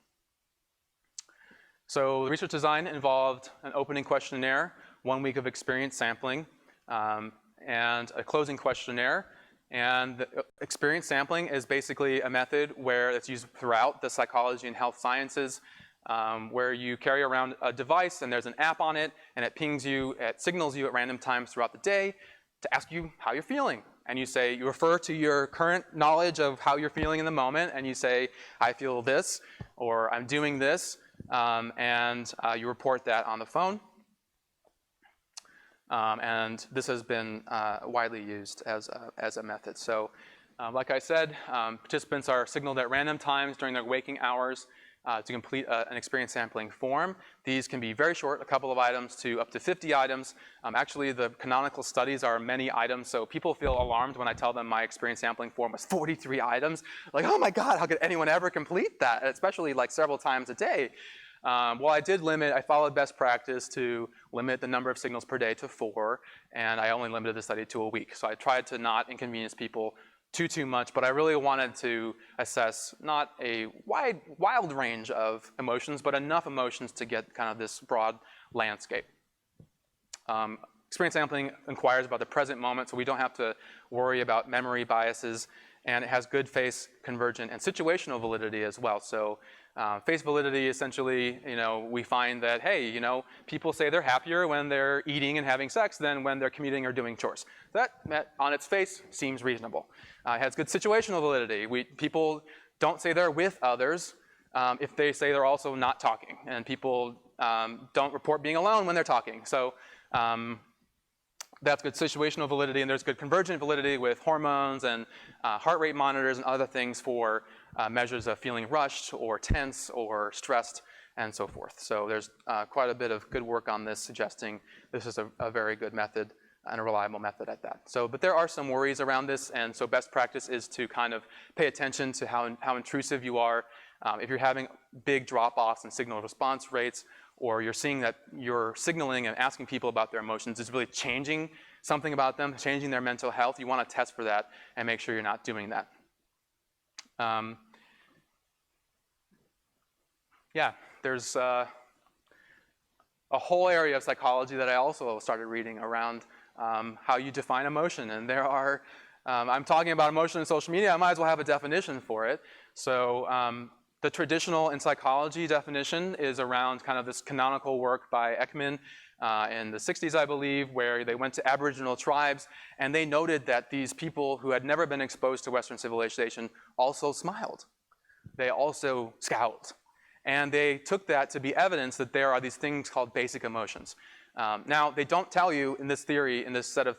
So the research design involved an opening questionnaire, 1 week of experience sampling, and a closing questionnaire. And the experience sampling is basically a method where it's used throughout the psychology and health sciences, where you carry around a device and there's an app on it, and it pings you, it signals you at random times throughout the day to ask you how you're feeling. And you refer to your current knowledge of how you're feeling in the moment, and you say, I feel this, or I'm doing this, and you report that on the phone. And this has been widely used as a method. So like I said, participants are signaled at random times during their waking hours to complete an experience sampling form. These can be very short, a couple of items to up to 50 items. Actually, the canonical studies are many items, so people feel alarmed when I tell them my experience sampling form was 43 items. Like, oh my God, how could anyone ever complete that? Especially like several times a day. Well, I followed best practice to limit the number of signals per day to 4, and I only limited the study to a week. So I tried to not inconvenience people too much, but I really wanted to assess not a wild range of emotions, but enough emotions to get kind of this broad landscape. Experience sampling inquires about the present moment, so we don't have to worry about memory biases, and it has good face, convergent, and situational validity as well. So face validity, essentially, we find that, hey, people say they're happier when they're eating and having sex than when they're commuting or doing chores. That on its face, seems reasonable. It has good situational validity. People don't say they're with others if they say they're also not talking. And people don't report being alone when they're talking. So that's good situational validity, and there's good convergent validity with hormones and heart rate monitors and other things for measures of feeling rushed or tense or stressed and so forth. So there's quite a bit of good work on this suggesting this is a very good method and a reliable method at that. But there are some worries around this, and so best practice is to kind of pay attention to how intrusive you are If you're having big drop-offs in signal response rates, or you're seeing that you're signaling and asking people about their emotions is really changing something about them, changing their mental health, you want to test for that and make sure you're not doing that. Yeah, there's a whole area of psychology that I also started reading around how you define emotion. And there are, I'm talking about emotion in social media, I might as well have a definition for it. So the traditional in psychology definition is around kind of this canonical work by Ekman in the 60s, I believe, where they went to Aboriginal tribes and they noted that these people who had never been exposed to Western civilization also smiled. They also scowled. And they took that to be evidence that there are these things called basic emotions. Now, they don't tell you in this theory, in this set of,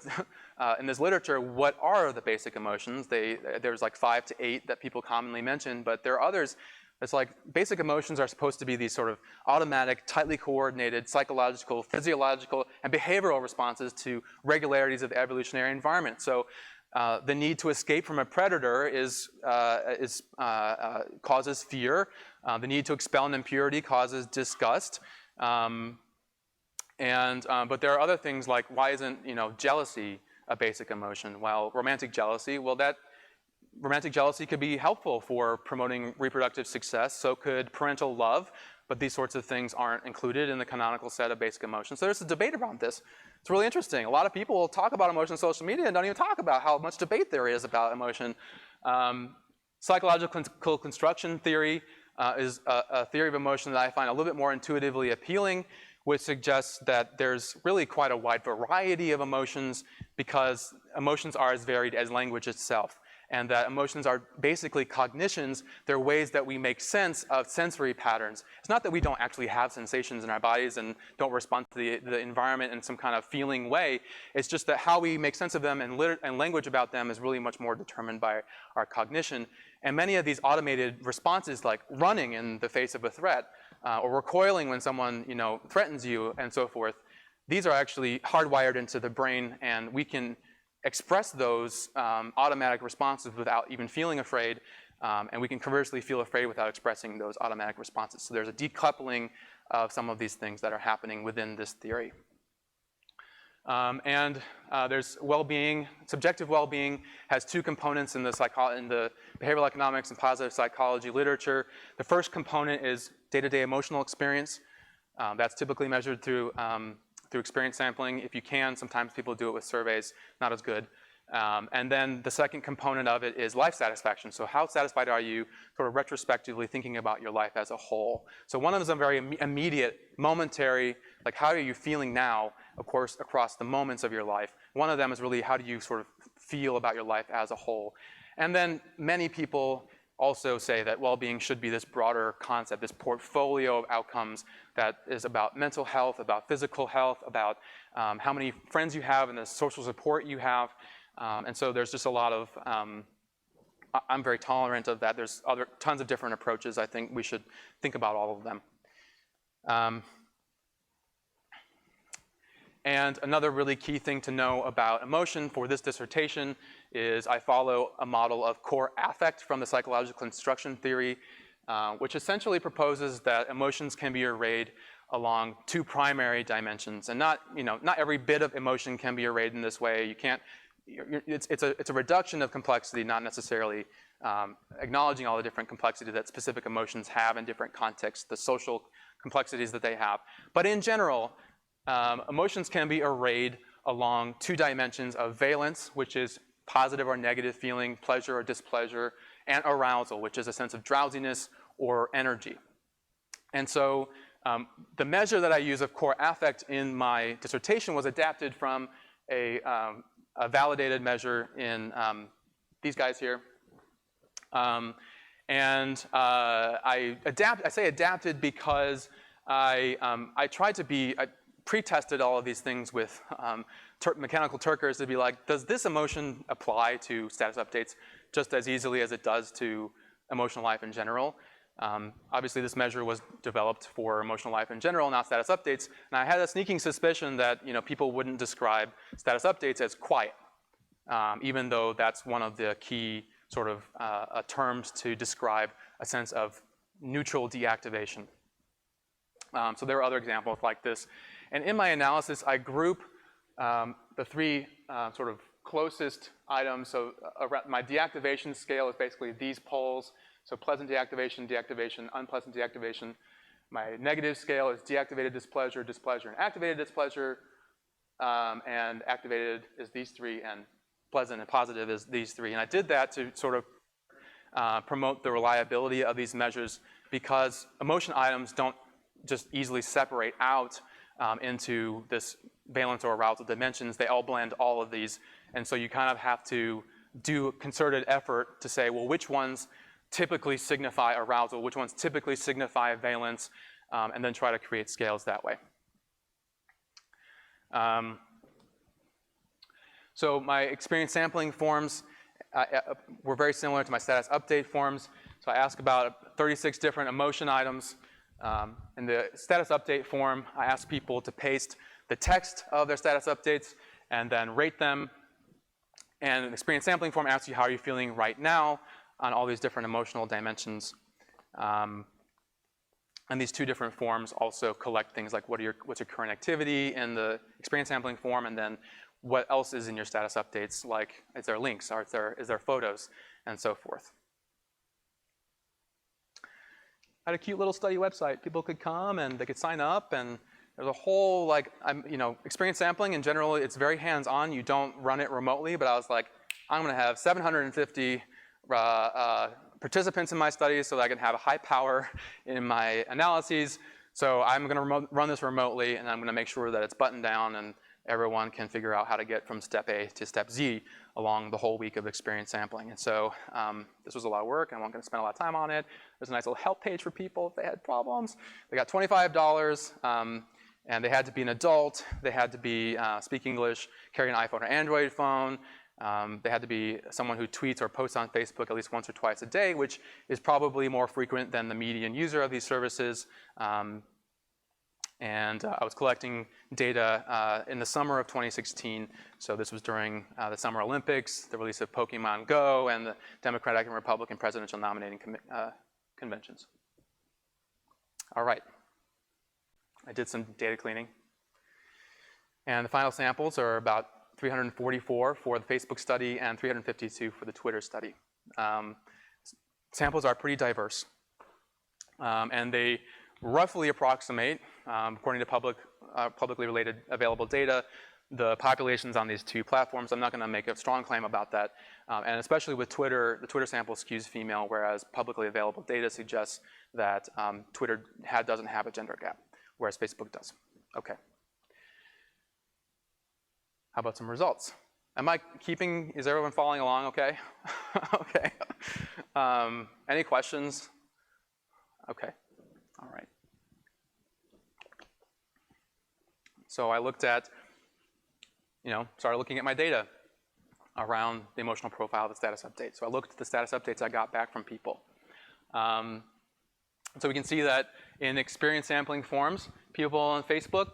in this literature, what are the basic emotions. There's like 5 to 8 that people commonly mention, but there are others. It's like basic emotions are supposed to be these sort of automatic, tightly coordinated psychological, physiological, and behavioral responses to regularities of the evolutionary environment. So the need to escape from a predator causes fear. The need to expel an impurity causes disgust. But there are other things like, why isn't jealousy a basic emotion? Well, romantic jealousy, romantic jealousy could be helpful for promoting reproductive success, so could parental love, but these sorts of things aren't included in the canonical set of basic emotions. So there's a debate around this. It's really interesting. A lot of people talk about emotion on social media and don't even talk about how much debate there is about emotion. Psychological construction theory is a theory of emotion that I find a little bit more intuitively appealing, which suggests that there's really quite a wide variety of emotions because emotions are as varied as language itself. And that emotions are basically cognitions. They're ways that we make sense of sensory patterns. It's not that we don't actually have sensations in our bodies and don't respond to the environment in some kind of feeling way. It's just that how we make sense of them and language about them is really much more determined by our cognition. And many of these automated responses, like running in the face of a threat, or recoiling when someone threatens you, and so forth, these are actually hardwired into the brain, and we can express those automatic responses without even feeling afraid, and we can conversely feel afraid without expressing those automatic responses. So there's a decoupling of some of these things that are happening within this theory. There's well-being. Subjective well-being has 2 components in the behavioral economics and positive psychology literature. The first component is day-to-day emotional experience. That's typically measured through experience sampling. If you can, sometimes people do it with surveys, not as good. And then the second component of it is life satisfaction. So how satisfied are you sort of retrospectively thinking about your life as a whole? So one of them is a very immediate, momentary, like how are you feeling now, of course, across the moments of your life. One of them is really how do you sort of feel about your life as a whole. And then many people also say that well-being should be this broader concept, this portfolio of outcomes that is about mental health, about physical health, about how many friends you have and the social support you have. And so there's just a lot of, I'm very tolerant of that. There's tons of different approaches. I think we should think about all of them. And another really key thing to know about emotion for this dissertation is I follow a model of core affect from the psychological construction theory, which essentially proposes that emotions can be arrayed along 2 primary dimensions. And not every bit of emotion can be arrayed in this way. You can't, it's a reduction of complexity, not necessarily acknowledging all the different complexity that specific emotions have in different contexts, the social complexities that they have. But in general, emotions can be arrayed along 2 dimensions of valence, which is positive or negative feeling, pleasure or displeasure, and arousal, which is a sense of drowsiness or energy. And so the measure that I use of core affect in my dissertation was adapted from a validated measure in these guys here. I say adapted because I tried to be, pre-tested all of these things with mechanical Turkers to be like, does this emotion apply to status updates just as easily as it does to emotional life in general? Obviously, this measure was developed for emotional life in general, not status updates. And I had a sneaking suspicion that people wouldn't describe status updates as quiet, even though that's one of the key sort of terms to describe a sense of neutral deactivation. So there are other examples like this. And in my analysis, I group the three sort of closest items. So my deactivation scale is basically these poles. So pleasant deactivation, deactivation, unpleasant deactivation. My negative scale is deactivated displeasure, displeasure, and activated displeasure. And activated is these three, and pleasant and positive is these three. And I did that to sort of promote the reliability of these measures, because emotion items don't just easily separate out into this valence or arousal dimensions. They all blend all of these. And so you kind of have to do a concerted effort to say, well, which ones typically signify arousal, which ones typically signify valence, and then try to create scales that way. So my experience sampling forms were very similar to my status update forms. So I asked about 36 different emotion items. In the status update form, I asked people to paste the text of their status updates and then rate them. And the experience sampling form asks you, how are you feeling right now on all these different emotional dimensions. And these two different forms also collect things like what's your current activity in the experience sampling form, and then what else is in your status updates, like is there links, or is there photos, and so forth. I had a cute little study website. People could come and they could sign up, and there's a whole, like, experience sampling in general, it's very hands-on. You don't run it remotely, but I was like, I'm going to have 750 participants in my studies so that I can have a high power in my analyses. So I'm going to run this remotely, and I'm going to make sure that it's buttoned down and everyone can figure out how to get from step A to step Z along the whole week of experience sampling. And so this was a lot of work. I'm not going to spend a lot of time on it. There's a nice little help page for people if they had problems. They got $25, and they had to be an adult. They had to speak English, carry an iPhone or Android phone. They had to be someone who tweets or posts on Facebook at least once or twice a day, which is probably more frequent than the median user of these services. And I was collecting data in the summer of 2016. So this was during the Summer Olympics, the release of Pokemon Go, and the Democratic and Republican presidential nominating conventions. All right. I did some data cleaning. And the final samples are about 344 for the Facebook study and 352 for the Twitter study. Samples are pretty diverse. And they roughly approximate, according to publicly related available data, the populations on these two platforms. I'm not going to make a strong claim about that. And especially with Twitter, the Twitter sample skews female, whereas publicly available data suggests that Twitter doesn't have a gender gap, whereas Facebook does. Okay. How about some results? Is everyone following along okay? Okay. Any questions? Okay, all right. So I looked at, started looking at my data around the emotional profile of the status update. So I looked at the status updates I got back from people. So we can see that in experience sampling forms, people on Facebook,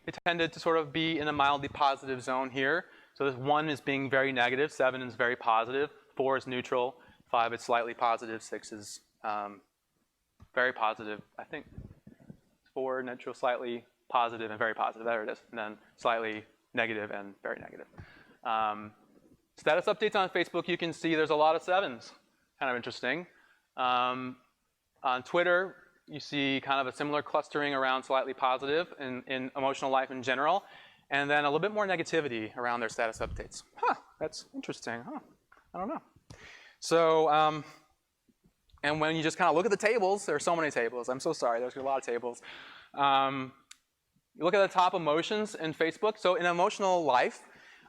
they tended to sort of be in a mildly positive zone here. So this 1 is being very negative, 7 is very positive, 4 is neutral, 5 is slightly positive, 6 is very positive. I think 4, neutral, slightly positive, and very positive. There it is. And then slightly negative and very negative. Status updates on Facebook, you can see there's a lot of 7s. Kind of interesting. On Twitter, you see kind of a similar clustering around slightly positive in emotional life in general, and then a little bit more negativity around their status updates. That's interesting. I don't know. So, and when you just kind of look at the tables, there are so many tables. I'm so sorry, there's a lot of tables. You look at the top emotions in Facebook. So in emotional life,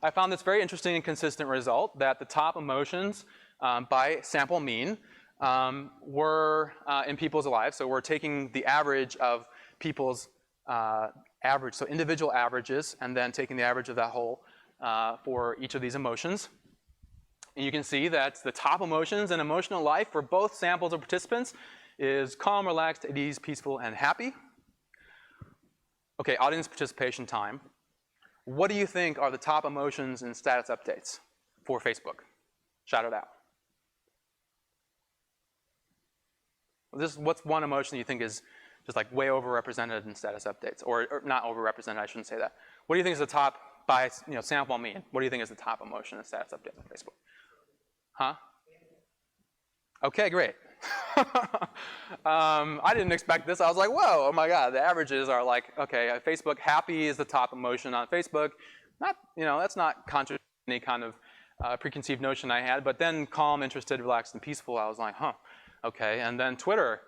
I found this very interesting and consistent result that the top emotions by sample mean were in people's lives. So we're taking the average of people's average, so individual averages, and then taking the average of that whole for each of these emotions. And you can see that the top emotions in emotional life for both samples of participants is calm, relaxed, at ease, peaceful, and happy. Okay, audience participation time. What do you think are the top emotions in status updates for Facebook? Shout it out. What's one emotion you think is just like way overrepresented in status updates, or not overrepresented? I shouldn't say that. What do you think is the top by sample mean? What do you think is the top emotion in status updates on Facebook? Huh? Okay, great. I didn't expect this. I was like, whoa, oh my God, the averages are like, okay, Facebook, happy is the top emotion on Facebook. Not, that's not contradicting any kind of preconceived notion I had, but then calm, interested, relaxed, and peaceful, I was like, huh, okay. And then Twitter,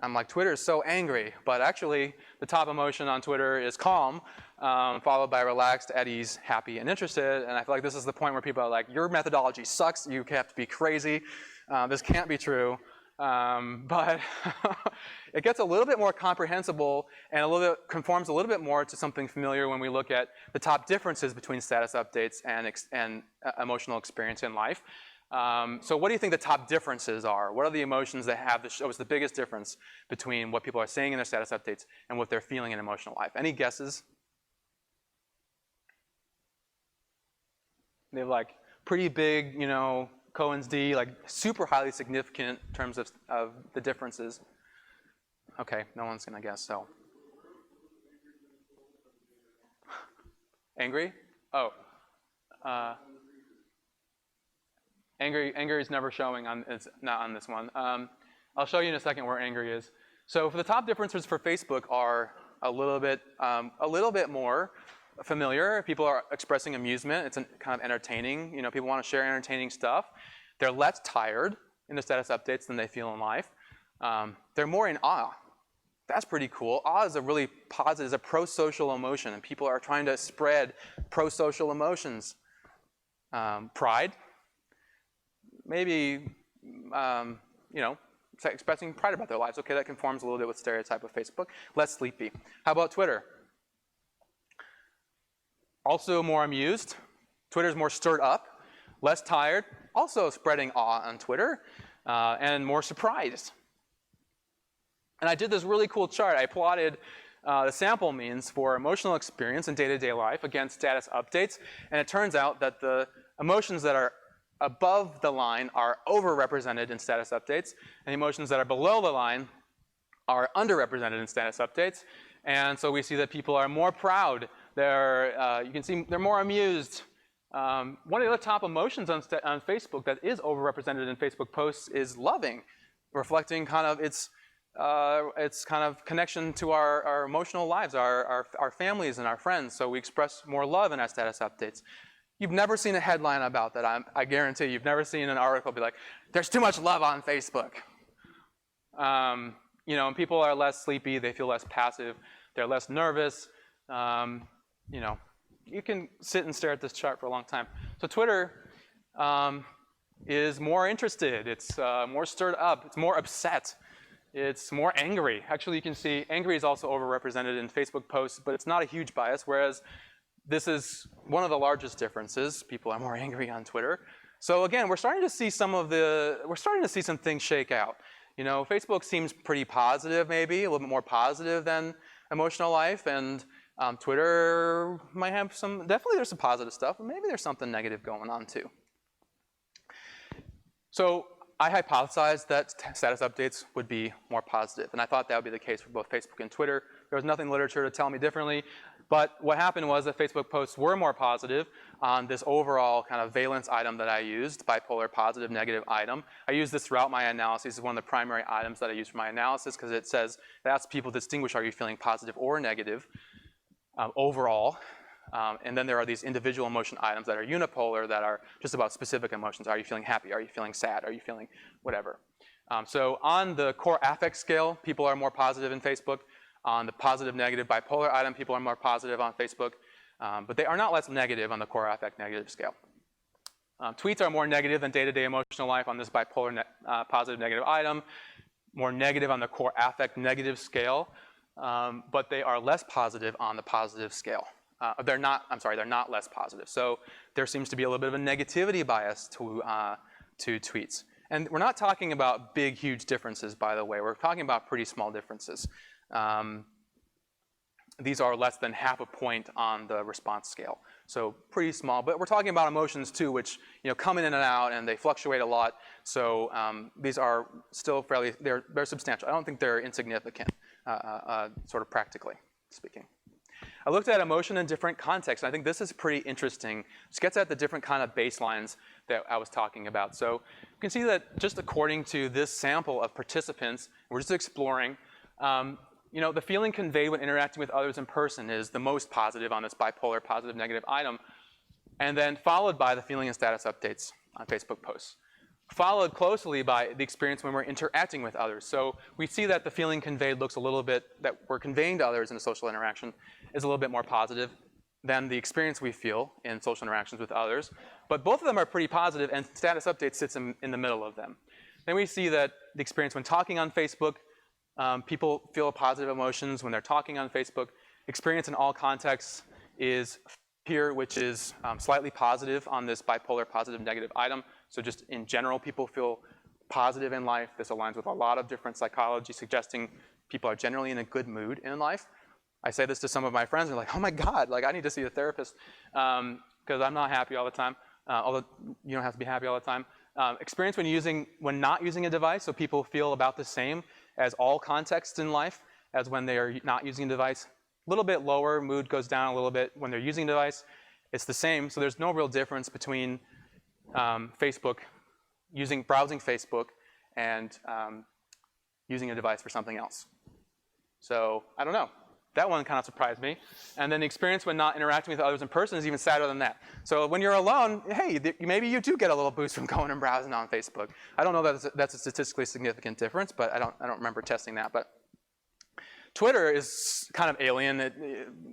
I'm like, Twitter is so angry, but actually the top emotion on Twitter is calm, followed by relaxed, at ease, happy, and interested. And I feel like this is the point where people are like, your methodology sucks, you have to be crazy, this can't be true. But it gets a little bit more comprehensible and conforms a little bit more to something familiar when we look at the top differences between status updates and emotional experience in life. So what do you think the top differences are? What are the emotions that what's the biggest difference between what people are saying in their status updates and what they're feeling in emotional life? Any guesses? They have like pretty big, Cohen's D, like super highly significant in terms of the differences. Okay, no one's gonna guess, so. Angry? Oh. Angry is never showing it's not on this one. I'll show you in a second where angry is. So for the top differences for Facebook are a little bit more familiar. People are expressing amusement. It's kind of entertaining. People want to share entertaining stuff. They're less tired in the status updates than they feel in life. They're more in awe. That's pretty cool. Awe is a really positive, is a pro-social emotion, and people are trying to spread pro-social emotions. Pride. Maybe, expressing pride about their lives. Okay, that conforms a little bit with stereotype of Facebook. Less sleepy. How about Twitter? Also more amused. Twitter's more stirred up. Less tired. Also spreading awe on Twitter. And more surprised. And I did this really cool chart. I plotted the sample means for emotional experience in day-to-day life against status updates. And it turns out that the emotions that are above the line are overrepresented in status updates, and emotions that are below the line are underrepresented in status updates. And so we see that people are more proud. You can see they're more amused. One of the other top emotions on Facebook that is overrepresented in Facebook posts is loving, reflecting kind of its kind of connection to our emotional lives, our families and our friends. So we express more love in our status updates. You've never seen a headline about that. I guarantee you've never seen an article be like, there's too much love on Facebook. And people are less sleepy, they feel less passive, they're less nervous. You can sit and stare at this chart for a long time. So Twitter is more interested, it's more stirred up, it's more upset, it's more angry. Actually, you can see angry is also overrepresented in Facebook posts, but it's not a huge bias, whereas this is one of the largest differences. People are more angry on Twitter. So again, we're starting to see some things shake out. Facebook seems pretty positive, maybe a little bit more positive than emotional life, and Twitter might have definitely there's some positive stuff, but maybe there's something negative going on too. So I hypothesized that status updates would be more positive, and I thought that would be the case for both Facebook and Twitter. There was nothing in literature to tell me differently. But what happened was that Facebook posts were more positive on this overall kind of valence item that I used, bipolar positive negative item. I used this throughout my analysis. It's one of the primary items that I use for my analysis because it asks people to distinguish, are you feeling positive or negative overall? And then there are these individual emotion items that are unipolar that are just about specific emotions. Are you feeling happy? Are you feeling sad? Are you feeling whatever? So on the core affect scale, people are more positive in Facebook. On the positive negative bipolar item, people are more positive on Facebook. But they are not less negative on the core affect negative scale. Tweets are more negative than day-to-day emotional life on this bipolar positive negative item. More negative on the core affect negative scale. But they are less positive on the positive scale. They're not less positive. So there seems to be a little bit of a negativity bias to tweets. And we're not talking about big, huge differences, by the way. We're talking about pretty small differences. These are less than half a point on the response scale. So pretty small, but we're talking about emotions too, which come in and out, and they fluctuate a lot. So these are still fairly, they're substantial. I don't think they're insignificant, sort of practically speaking. I looked at emotion in different contexts, and I think this is pretty interesting. This gets at the different kind of baselines that I was talking about. So you can see that just according to this sample of participants, we're just exploring, the feeling conveyed when interacting with others in person is the most positive on this bipolar positive-negative item, and then followed by the feeling and status updates on Facebook posts, followed closely by the experience when we're interacting with others. So we see that the feeling conveyed looks a little bit, that we're conveying to others in a social interaction, is a little bit more positive than the experience we feel in social interactions with others. But both of them are pretty positive, and status update sits in the middle of them. Then we see that the experience when talking on Facebook, people feel positive emotions when they're talking on Facebook. Experience in all contexts is here, which is slightly positive on this bipolar positive-negative item. So just in general, people feel positive in life. This aligns with a lot of different psychology suggesting people are generally in a good mood in life. I say this to some of my friends, and they're like, oh my God, like I need to see a therapist because I'm not happy all the time, although you don't have to be happy all the time. Experience when not using a device, so people feel about the same as all contexts in life as when they are not using a device. A little bit lower, mood goes down a little bit when they're using a device. It's the same, so there's no real difference between browsing Facebook and using a device for something else. So I don't know. That one kind of surprised me. And then the experience when not interacting with others in person is even sadder than that. So when you're alone, hey, maybe you do get a little boost from going and browsing on Facebook. I don't know that that's a statistically significant difference, but I don't remember testing that. But Twitter is kind of alien.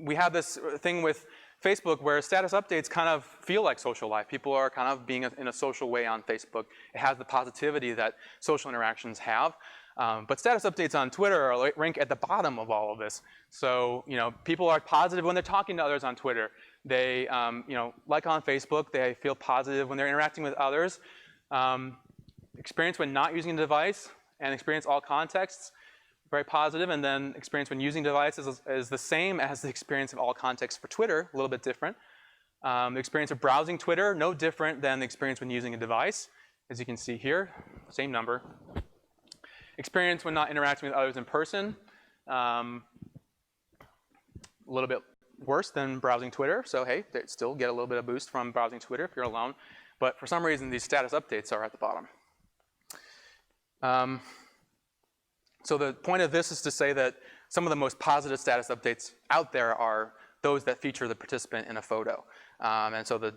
We have this thing with Facebook where status updates kind of feel like social life. People are kind of being in a social way on Facebook. It has the positivity that social interactions have. But status updates on Twitter rank at the bottom of all of this. So people are positive when they're talking to others on Twitter. They, like on Facebook, they feel positive when they're interacting with others. Experience when not using a device and experience all contexts, very positive. And then experience when using devices is the same as the experience of all contexts for Twitter, a little bit different. The experience of browsing Twitter, no different than the experience when using a device. As you can see here, same number. Experience when not interacting with others in person, a little bit worse than browsing Twitter. So hey, they still get a little bit of boost from browsing Twitter if you're alone. But for some reason, these status updates are at the bottom. So the point of this is to say that some of the most positive status updates out there are those that feature the participant in a photo. And so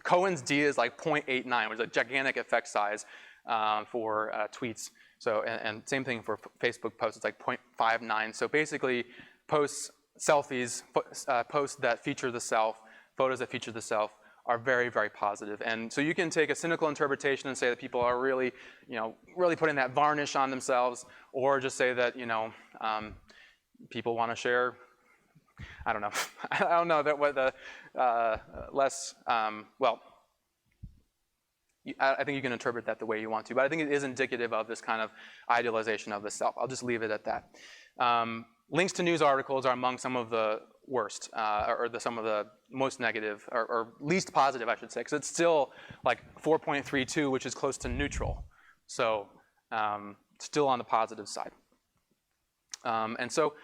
Cohen's D is like 0.89, which is a gigantic effect size for tweets. So, and same thing for Facebook posts, it's like 0.59. So basically, selfies, posts that feature the self, photos that feature the self are very, very positive. And so you can take a cynical interpretation and say that people are really, really putting that varnish on themselves, or just say that, people want to share, I don't know. I don't know that what the I think you can interpret that the way you want to, but I think it is indicative of this kind of idealization of the self. I'll just leave it at that. Links to news articles are among some of the worst, or some of the most negative, or least positive, I should say, because it's still like 4.32, which is close to neutral. So still on the positive side. And so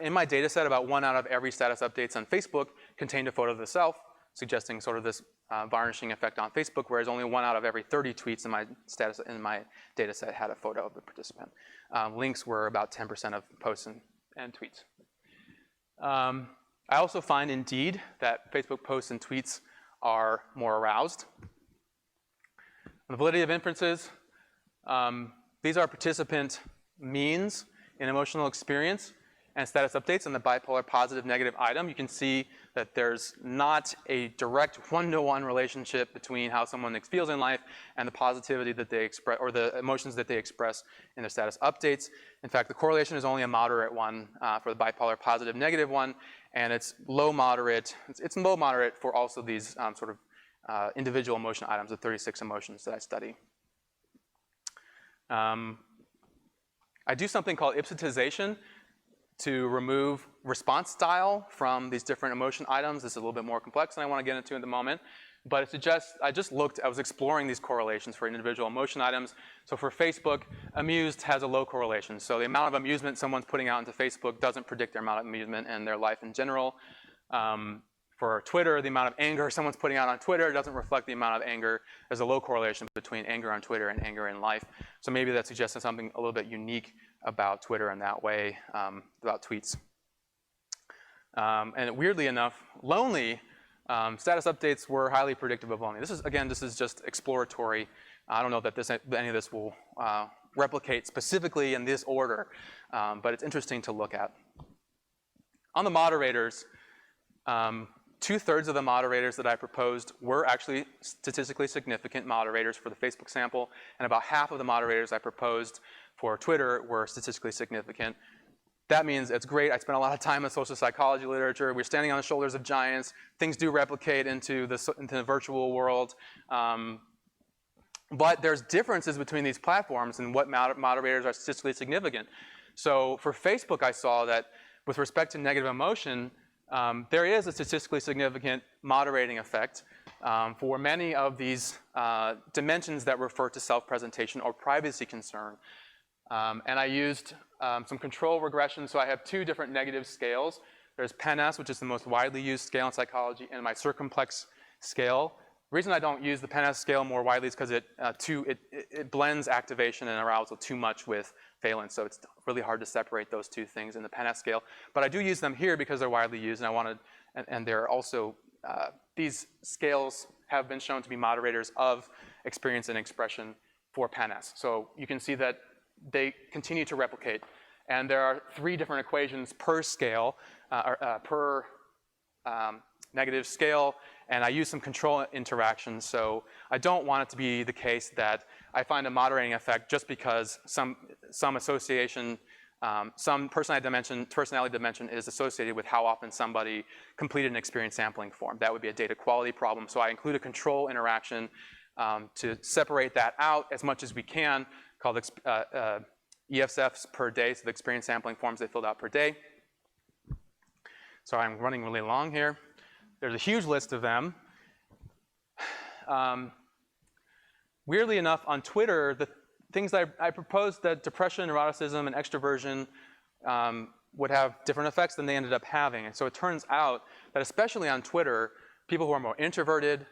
in my data set, about 1 out of every status updates on Facebook contained a photo of the self, suggesting sort of this varnishing effect on Facebook, whereas only 1 out of every 30 tweets in my data set had a photo of the participant. Links were about 10% of posts and tweets. I also find indeed that Facebook posts and tweets are more aroused. The validity of inferences, these are participant means in emotional experience and status updates on the bipolar positive-negative item. You can see that there's not a direct one-to-one relationship between how someone feels in life and the positivity that they express, or the emotions that they express in their status updates. In fact, the correlation is only a moderate one for the bipolar positive-negative one, and it's low moderate. It's low moderate for also these sort of individual emotion items, the 36 emotions that I study. I do something called ipsitization. to remove response style from these different emotion items. This is a little bit more complex than I want to get into in the moment. But it suggests, I was exploring these correlations for individual emotion items. So for Facebook, amused has a low correlation. So the amount of amusement someone's putting out into Facebook doesn't predict their amount of amusement and their life in general. For Twitter, the amount of anger someone's putting out on Twitter doesn't reflect the amount of anger. There's a low correlation between anger on Twitter and anger in life. So maybe that suggests something a little bit unique about Twitter in that way, about tweets. And weirdly enough, lonely, status updates were highly predictive of lonely. This is just exploratory. I don't know that any of this will replicate specifically in this order, but it's interesting to look at. On the moderators, 2/3 of the moderators that I proposed were actually statistically significant moderators for the Facebook sample, and about half of the moderators I proposed for Twitter were statistically significant. That means it's great. I spent a lot of time in social psychology literature. We're standing on the shoulders of giants. Things do replicate into the virtual world. But there's differences between these platforms and what moderators are statistically significant. So for Facebook, I saw that with respect to negative emotion, there is a statistically significant moderating effect for many of these dimensions that refer to self-presentation or privacy concern. And I used some control regression. So I have 2 different negative scales. There's PENS, which is the most widely used scale in psychology, and my circumplex scale. The reason I don't use the PENS scale more widely is because it blends activation and arousal too much with valence. So it's really hard to separate those 2 things in the PENS scale. But I do use them here because they're widely used, and they're also, these scales have been shown to be moderators of experience and expression for PENS. So you can see that they continue to replicate. And there are 3 different equations per scale, per negative scale, and I use some control interactions. So I don't want it to be the case that I find a moderating effect just because some association, some personality dimension is associated with how often somebody completed an experience sampling form. That would be a data quality problem. So I include a control interaction to separate that out as much as we can, called EFSFs per day, so the experience sampling forms they filled out per day. So I'm running really long here. There's a huge list of them. Weirdly enough, on Twitter, the things I proposed that depression, neuroticism, and extroversion would have different effects than they ended up having. And so it turns out that especially on Twitter, people who are more introverted,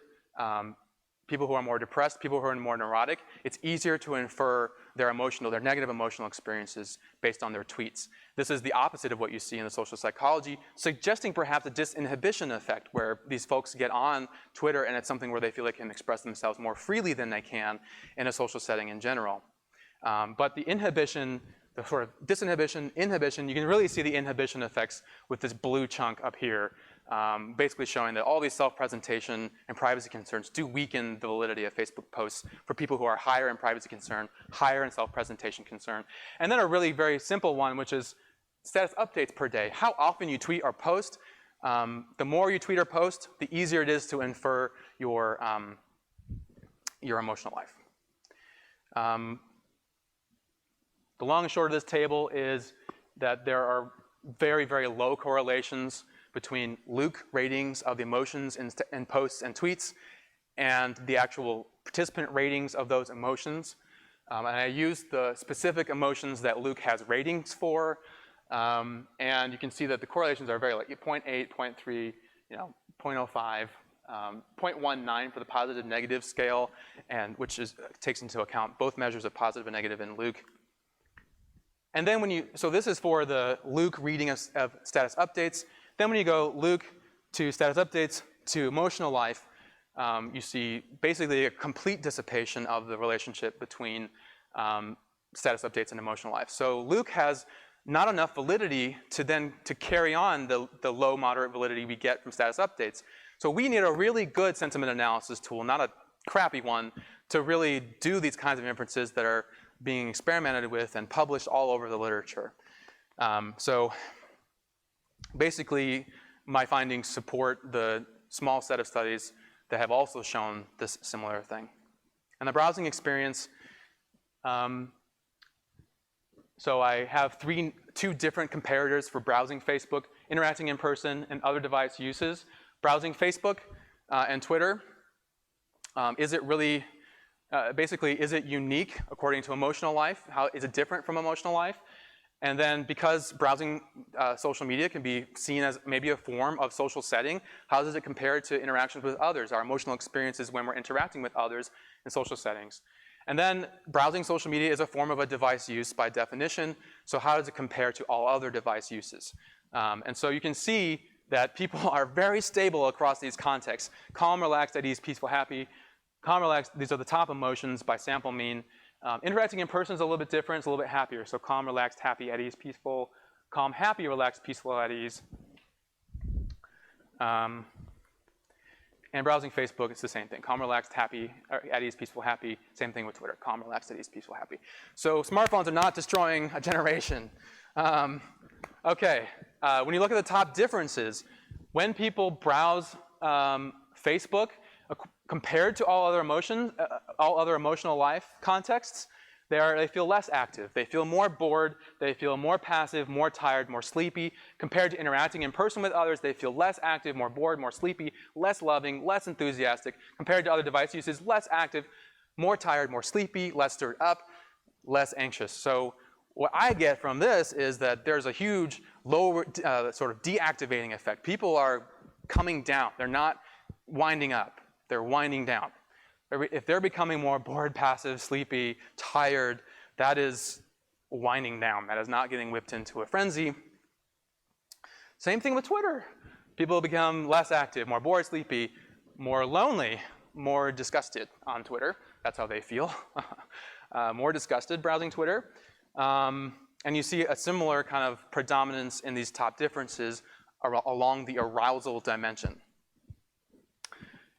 people who are more depressed, people who are more neurotic, it's easier to infer their negative emotional experiences based on their tweets. This is the opposite of what you see in the social psychology, suggesting perhaps a disinhibition effect where these folks get on Twitter and it's something where they feel they can express themselves more freely than they can in a social setting in general. But the inhibition, the sort of disinhibition, inhibition, you can really see the inhibition effects with this blue chunk up here, basically showing that all these self-presentation and privacy concerns do weaken the validity of Facebook posts for people who are higher in privacy concern, higher in self-presentation concern. And then a really very simple one, which is status updates per day. How often you tweet or post, the more you tweet or post, the easier it is to infer your emotional life. The long and short of this table is that there are very, very low correlations between Luke ratings of the emotions in posts and tweets and the actual participant ratings of those emotions. And I used the specific emotions that Luke has ratings for. And you can see that the correlations are very like 0.8, 0.3, 0.05, 0.19 for the positive negative scale, and which takes into account both measures of positive and negative in Luke. And then so this is for the Luke reading of status updates. Then when you go Luke to status updates to emotional life, you see basically a complete dissipation of the relationship between status updates and emotional life. So Luke has not enough validity to carry on the low moderate validity we get from status updates. So we need a really good sentiment analysis tool, not a crappy one, to really do these kinds of inferences that are being experimented with and published all over the literature. So basically, my findings support the small set of studies that have also shown this similar thing. And the browsing experience, so I have two different comparators for browsing Facebook, interacting in person, and other device uses. Browsing Facebook and Twitter, is it really, basically, is it unique according to emotional life? How is it different from emotional life? And then because browsing social media can be seen as maybe a form of social setting, how does it compare to interactions with others, our emotional experiences when we're interacting with others in social settings? And then browsing social media is a form of a device use by definition, so how does it compare to all other device uses? And so you can see that people are very stable across these contexts. Calm, relaxed, at ease, peaceful, happy. Calm, relaxed, these are the top emotions by sample mean. Interacting in person is a little bit different, it's a little bit happier. So calm, relaxed, happy, at ease, peaceful. Calm, happy, relaxed, peaceful, at ease. And browsing Facebook, it's the same thing. Calm, relaxed, happy, at ease, peaceful, happy. Same thing with Twitter. Calm, relaxed, at ease, peaceful, happy. So smartphones are not destroying a generation. Okay, when you look at the top differences, when people browse Facebook, compared to all other emotions, all other emotional life contexts, they feel less active. They feel more bored. They feel more passive, more tired, more sleepy. Compared to interacting in person with others, they feel less active, more bored, more sleepy, less loving, less enthusiastic. Compared to other device uses, less active, more tired, more sleepy, less stirred up, less anxious. So what I get from this is that there's a huge lower sort of deactivating effect. People are coming down. They're not winding up. They're winding down. If they're becoming more bored, passive, sleepy, tired, that is winding down. That is not getting whipped into a frenzy. Same thing with Twitter. People become less active, more bored, sleepy, more lonely, more disgusted on Twitter. That's how they feel. More disgusted browsing Twitter. And you see a similar kind of predominance in these top differences along the arousal dimension.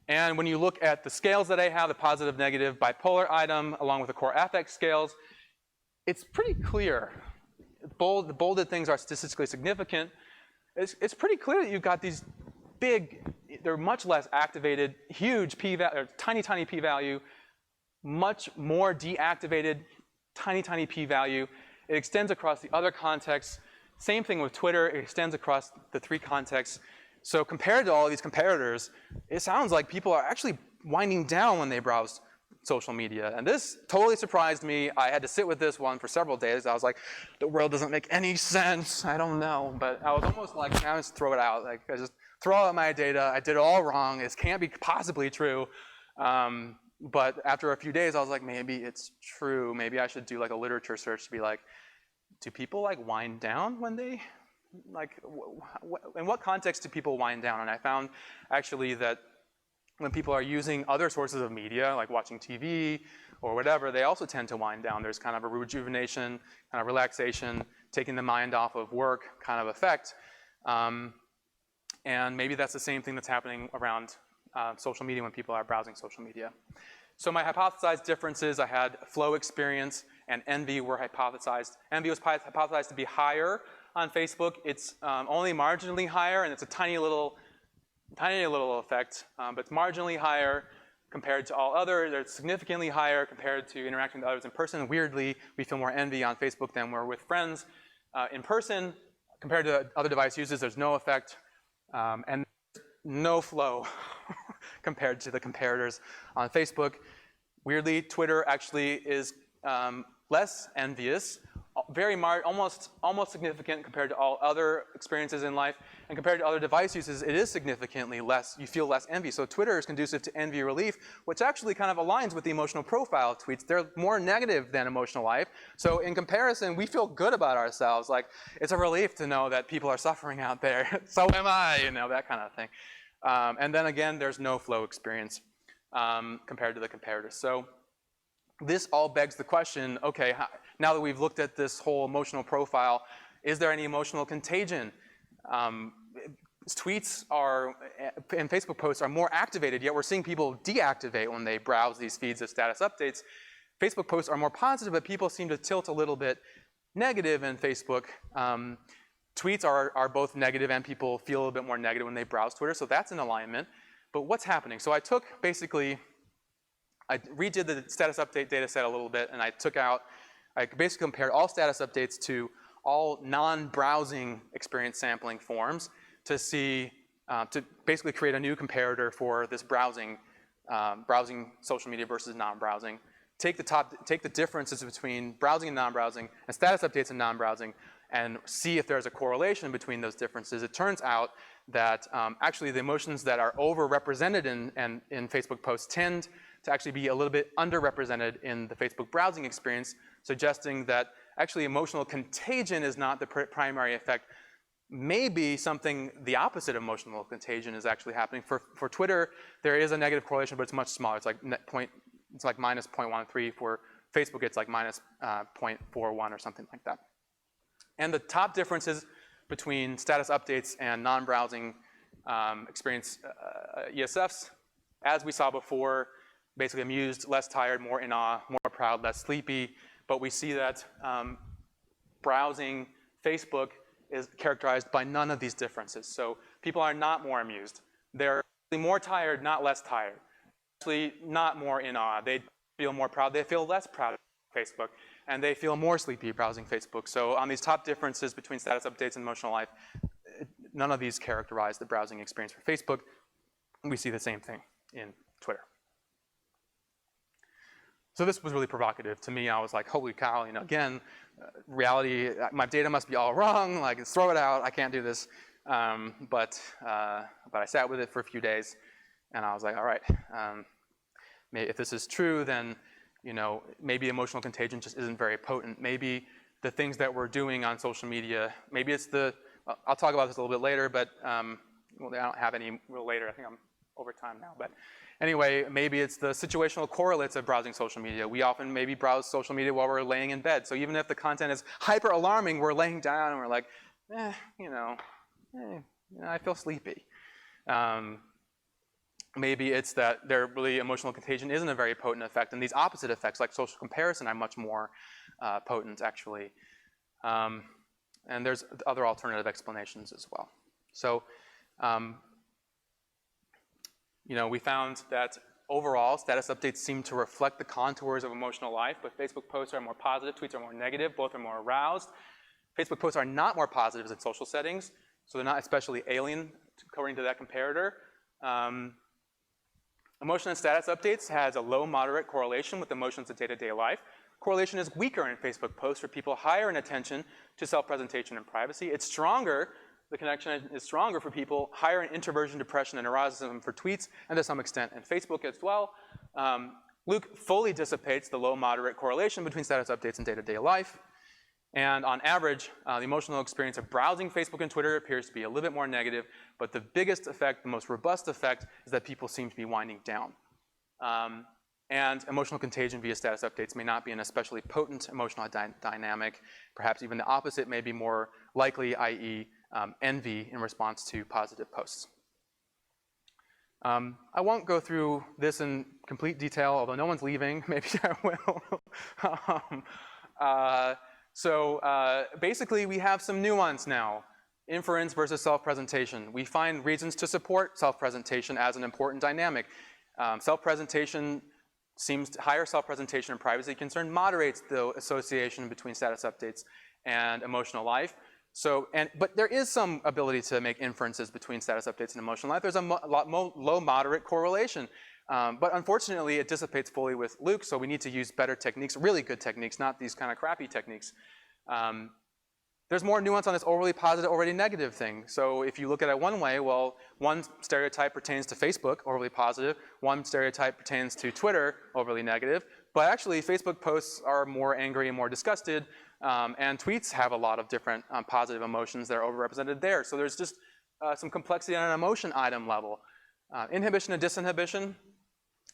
And when you look at the scales that I have, the positive, negative, bipolar item, along with the core affect scales, it's pretty clear. The bolded things are statistically significant. It's pretty clear that you've got these big, they're much less activated, huge p-value, tiny, tiny p-value, much more deactivated, tiny, tiny p-value. It extends across the other contexts. Same thing with Twitter. It extends across the three contexts. So compared to all of these comparators, it sounds like people are actually winding down when they browse social media. And this totally surprised me. I had to sit with this one for several days. I was like, the world doesn't make any sense. I don't know. But I was almost like, now just throw it out. Like, I just throw out my data. I did it all wrong. This can't be possibly true. But after a few days, I was like, maybe it's true. Maybe I should do like a literature search to be like, do people like wind down when they, like, in what context do people wind down? And I found actually that when people are using other sources of media, like watching TV or whatever, they also tend to wind down. There's kind of a rejuvenation, kind of relaxation, taking the mind off of work kind of effect. And maybe that's the same thing that's happening around social media when people are browsing social media. So my hypothesized differences, I had flow experience and envy were hypothesized. Envy was hypothesized to be higher on Facebook. It's only marginally higher, and it's a tiny little effect, but it's marginally higher compared to all others. It's significantly higher compared to interacting with others in person. Weirdly, we feel more envy on Facebook than we're with friends in person. Compared to other device uses, there's no effect, and no flow compared to the comparators on Facebook. Weirdly, Twitter actually is less envious, almost significant compared to all other experiences in life, and compared to other device uses, it is significantly less. You feel less envy. So Twitter is conducive to envy relief, which actually kind of aligns with the emotional profile of tweets. They're more negative than emotional life. So in comparison, we feel good about ourselves. Like, it's a relief to know that people are suffering out there. So am I, you know, that kind of thing. And then again, there's no flow experience compared to the comparators. So this all begs the question, okay, now that we've looked at this whole emotional profile, is there any emotional contagion? Tweets and Facebook posts are more activated, yet we're seeing people deactivate when they browse these feeds of status updates. Facebook posts are more positive, but people seem to tilt a little bit negative in Facebook. Tweets are both negative, and people feel a little bit more negative when they browse Twitter, so that's in alignment. But what's happening? So I redid the status update data set a little bit, and I basically compared all status updates to all non-browsing experience sampling forms to see, to basically create a new comparator for this browsing social media versus non-browsing. Take the differences between browsing and non-browsing and status updates and non-browsing and see if there's a correlation between those differences. It turns out that actually the emotions that are overrepresented in Facebook posts tend to actually be a little bit underrepresented in the Facebook browsing experience, suggesting that actually emotional contagion is not the primary effect. Maybe something the opposite of emotional contagion is actually happening. For Twitter, there is a negative correlation, but it's much smaller. It's like minus 0.13. For Facebook, it's like minus 0.41 or something like that. And the top differences between status updates and non-browsing experience ESFs, as we saw before, basically amused, less tired, more in awe, more proud, less sleepy. But we see that browsing Facebook is characterized by none of these differences. So people are not more amused. They're more tired, not less tired. Actually, not more in awe. They feel more proud. They feel less proud of Facebook. And they feel more sleepy browsing Facebook. So on these top differences between status updates and emotional life, none of these characterize the browsing experience for Facebook. We see the same thing in Twitter. So this was really provocative to me. I was like, holy cow, again, reality, my data must be all wrong. Like, throw it out. I can't do this. But I sat with it for a few days, and I was like, all right, if this is true, then maybe emotional contagion just isn't very potent. Maybe the things that we're doing on social media, maybe it's I'll talk about this a little bit later, but well, I don't have any real later. I think I'm over time now. But anyway, maybe it's the situational correlates of browsing social media. We often maybe browse social media while we're laying in bed. So even if the content is hyper alarming, we're laying down and we're like, I feel sleepy. Maybe it's that really emotional contagion isn't a very potent effect, and these opposite effects, like social comparison, are much more potent, actually. And there's other alternative explanations as well. So, we found that overall, status updates seem to reflect the contours of emotional life, but Facebook posts are more positive, tweets are more negative, both are more aroused. Facebook posts are not more positive in social settings, so they're not especially alien according to that comparator. Emotion and status updates has a low moderate correlation with emotions of day-to-day life. Correlation is weaker in Facebook posts for people higher in attention to self-presentation and privacy. It's stronger, the connection is stronger for people higher in introversion, depression, and neuroticism for tweets, and to some extent in Facebook as well. Luke fully dissipates the low moderate correlation between status updates and day-to-day life. And on average, the emotional experience of browsing Facebook and Twitter appears to be a little bit more negative, but the biggest effect, the most robust effect, is that people seem to be winding down. And emotional contagion via status updates may not be an especially potent emotional dynamic. Perhaps even the opposite may be more likely, i.e. Envy in response to positive posts. I won't go through this in complete detail, although no one's leaving. Maybe I will. So basically, we have some nuance now. Inference versus self-presentation. We find reasons to support self-presentation as an important dynamic. Self-presentation higher self-presentation and privacy concern moderates the association between status updates and emotional life. But there is some ability to make inferences between status updates and emotional life. There's a low moderate correlation. But unfortunately, it dissipates fully with Luke, so we need to use better techniques, really good techniques, not these kind of crappy techniques. There's more nuance on this overly positive, overly negative thing. So if you look at it one way, well, one stereotype pertains to Facebook, overly positive. One stereotype pertains to Twitter, overly negative. But actually, Facebook posts are more angry and more disgusted, and tweets have a lot of different positive emotions that are overrepresented there. So there's just some complexity on an emotion item level. Inhibition and disinhibition.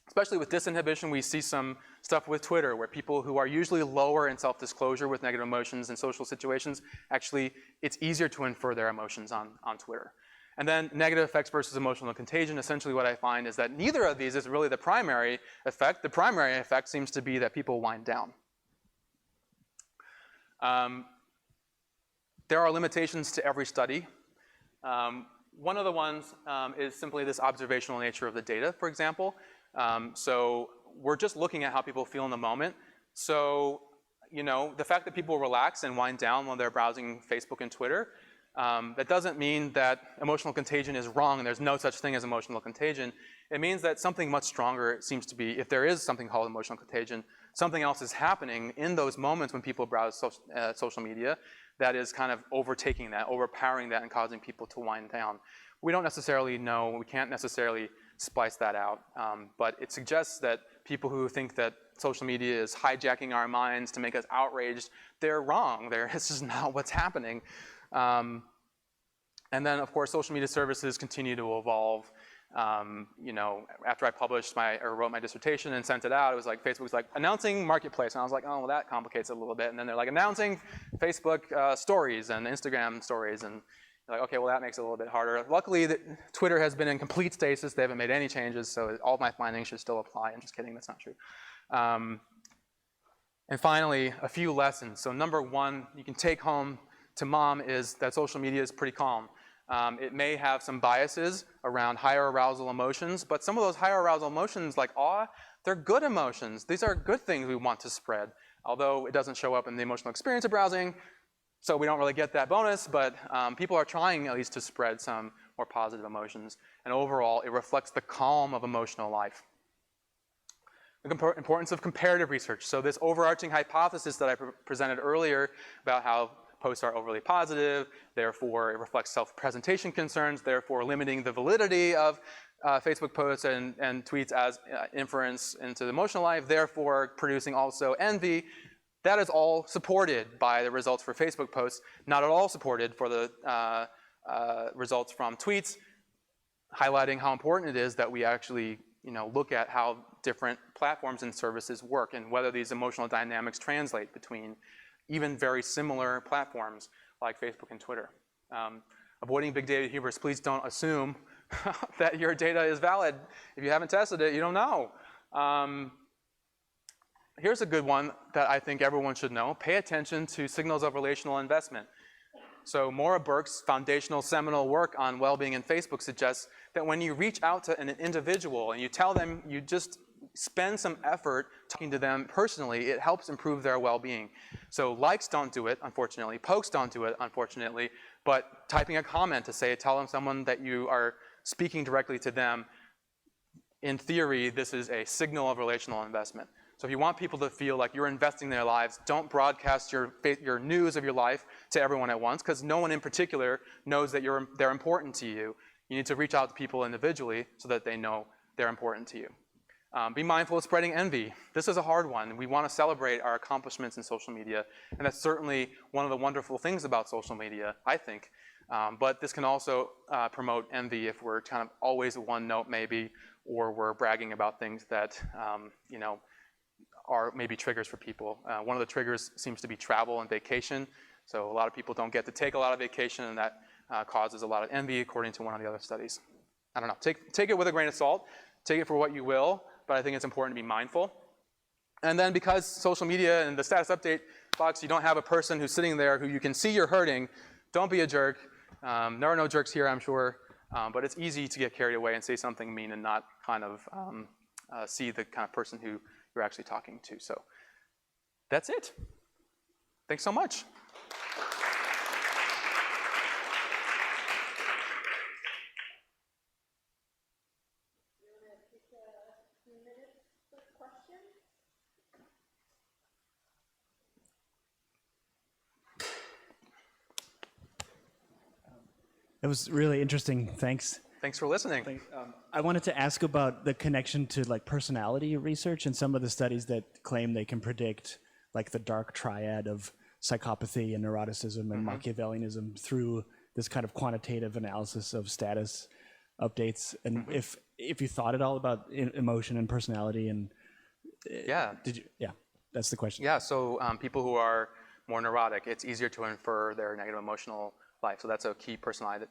Especially with disinhibition, we see some stuff with Twitter where people who are usually lower in self-disclosure with negative emotions in social situations, actually, it's easier to infer their emotions on Twitter. And then negative effects versus emotional contagion. Essentially what I find is that neither of these is really the primary effect. The primary effect seems to be that people wind down. There are limitations to every study. One of the ones is simply this observational nature of the data, for example. So we're just looking at how people feel in the moment. So you know, the fact that people relax and wind down when they're browsing Facebook and Twitter, that doesn't mean that emotional contagion is wrong and there's no such thing as emotional contagion. It means that something much stronger seems to be, if there is something called emotional contagion, something else is happening in those moments when people browse social media that is kind of overtaking that, overpowering that, and causing people to wind down. We don't necessarily know, we can't necessarily splice that out, but it suggests that people who think that social media is hijacking our minds to make us outraged, they're wrong. This is not what's happening. And then, of course, social media services continue to evolve. You know, after I published or wrote my dissertation and sent it out, it was like, Facebook's like, announcing Marketplace. And I was like, oh, well, that complicates it a little bit. And then they're like, announcing Facebook stories and Instagram stories. And you're like, okay, well, that makes it a little bit harder. Luckily, Twitter has been in complete stasis. They haven't made any changes, so all of my findings should still apply. I'm just kidding, that's not true. And finally, a few lessons. So number one, you can take home to mom is that social media is pretty calm. It may have some biases around higher arousal emotions, but some of those higher arousal emotions, like awe, they're good emotions. These are good things we want to spread, although it doesn't show up in the emotional experience of browsing, so we don't really get that bonus, but people are trying at least to spread some more positive emotions, and overall, it reflects the calm of emotional life. The importance of comparative research. So this overarching hypothesis that I presented earlier about how posts are overly positive, therefore it reflects self-presentation concerns, therefore limiting the validity of Facebook posts and tweets as inference into the emotional life, therefore producing also envy. That is all supported by the results for Facebook posts, not at all supported for the results from tweets, highlighting how important it is that we actually look at how different platforms and services work and whether these emotional dynamics translate between even very similar platforms like Facebook and Twitter. Avoiding big data hubris, please don't assume that your data is valid. If you haven't tested it, you don't know. Here's a good one that I think everyone should know. Pay attention to signals of relational investment. So Maura Burke's foundational seminal work on well-being in Facebook suggests that when you reach out to an individual and you tell them you just spend some effort talking to them personally, it helps improve their well-being. So likes don't do it, unfortunately. Pokes don't do it, unfortunately. But typing a comment to tell someone that you are speaking directly to them, in theory, this is a signal of relational investment. So if you want people to feel like you're investing in their lives, don't broadcast your news of your life to everyone at once, because no one in particular knows that they're important to you. You need to reach out to people individually so that they know they're important to you. Be mindful of spreading envy. This is a hard one. We want to celebrate our accomplishments in social media, and that's certainly one of the wonderful things about social media, I think. But this can also promote envy if we're kind of always one note maybe, or we're bragging about things that are maybe triggers for people. One of the triggers seems to be travel and vacation. So a lot of people don't get to take a lot of vacation, and that causes a lot of envy, according to one of the other studies. I don't know. Take it with a grain of salt. Take it for what you will, but I think it's important to be mindful. And then because social media and the status update box, you don't have a person who's sitting there who you can see you're hurting, don't be a jerk. There are no jerks here, I'm sure, but it's easy to get carried away and say something mean and not kind of see the kind of person who you're actually talking to. So that's it. Thanks so much. That was really interesting. Thanks. Thanks for listening. I wanted to ask about the connection to personality research and some of the studies that claim they can predict the dark triad of psychopathy and neuroticism and Machiavellianism through this kind of quantitative analysis of status updates. And if you thought at all about emotion and personality and that's the question. Yeah. So people who are more neurotic, it's easier to infer their negative emotional life. So that's a key personality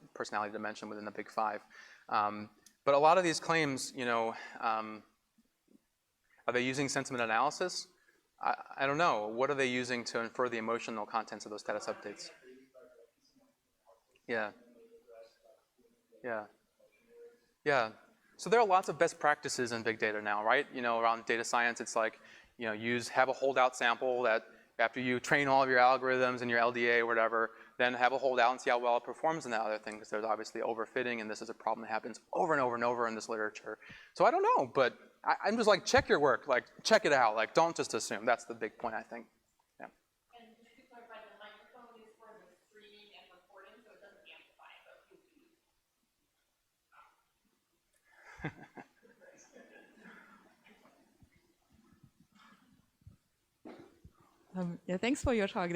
dimension within the Big Five. But a lot of these claims, are they using sentiment analysis? I don't know. What are they using to infer the emotional contents of those status updates? Yeah. So there are lots of best practices in big data now, right? Around data science, it's like, have a holdout sample that After you train all of your algorithms and your LDA or whatever, then have a holdout and see how well it performs in that other thing, because there's obviously overfitting, and this is a problem that happens over and over and over in this literature. So I don't know, but I'm just like, check your work, like check it out, like don't just assume. That's the big point, I think. Yeah. And just to clarify, the microphone is for the streaming and recording, so it doesn't amplify, but it will be. Yeah, thanks for your talk.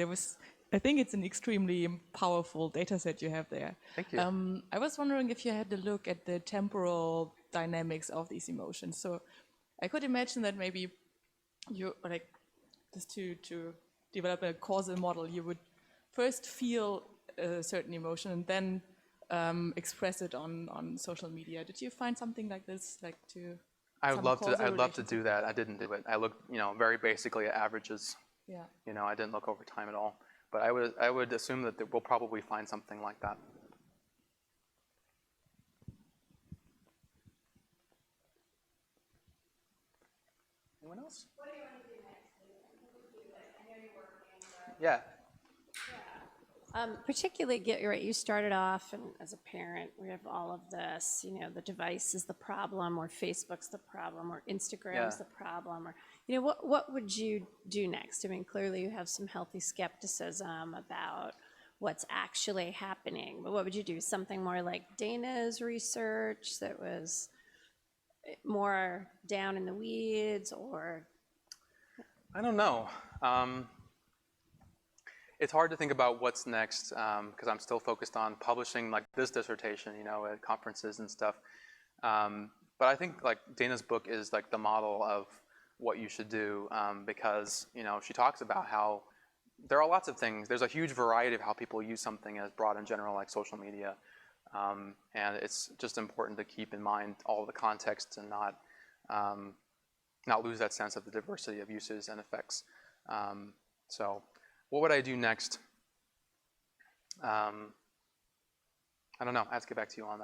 I think it's an extremely powerful data set you have there. Thank you. I was wondering if you had a look at the temporal dynamics of these emotions. So I could imagine that maybe you, like, just to develop a causal model, you would first feel a certain emotion and then express it on social media. Did you find something like this, like to? I'd love to do that. I didn't do it. I looked, very basically at averages. Yeah. I didn't look over time at all. But I would assume that we'll probably find something like that. Anyone else? What do you want to do next? I know you're working. Yeah. Particularly, you started off, and as a parent, we have all of this, the device is the problem, or Facebook's the problem, or Instagram's the problem, or, what would you do next? I mean, clearly you have some healthy skepticism about what's actually happening, but what would you do? Something more like Dana's research that was more down in the weeds, or? I don't know. It's hard to think about what's next because I'm still focused on publishing like this dissertation, at conferences and stuff. But I think like Dana's book is like the model of what you should do because she talks about how there are lots of things. There's a huge variety of how people use something as broad and general like social media, and it's just important to keep in mind all the contexts and not lose that sense of the diversity of uses and effects. So. What would I do next? I don't know. I have to get back to you on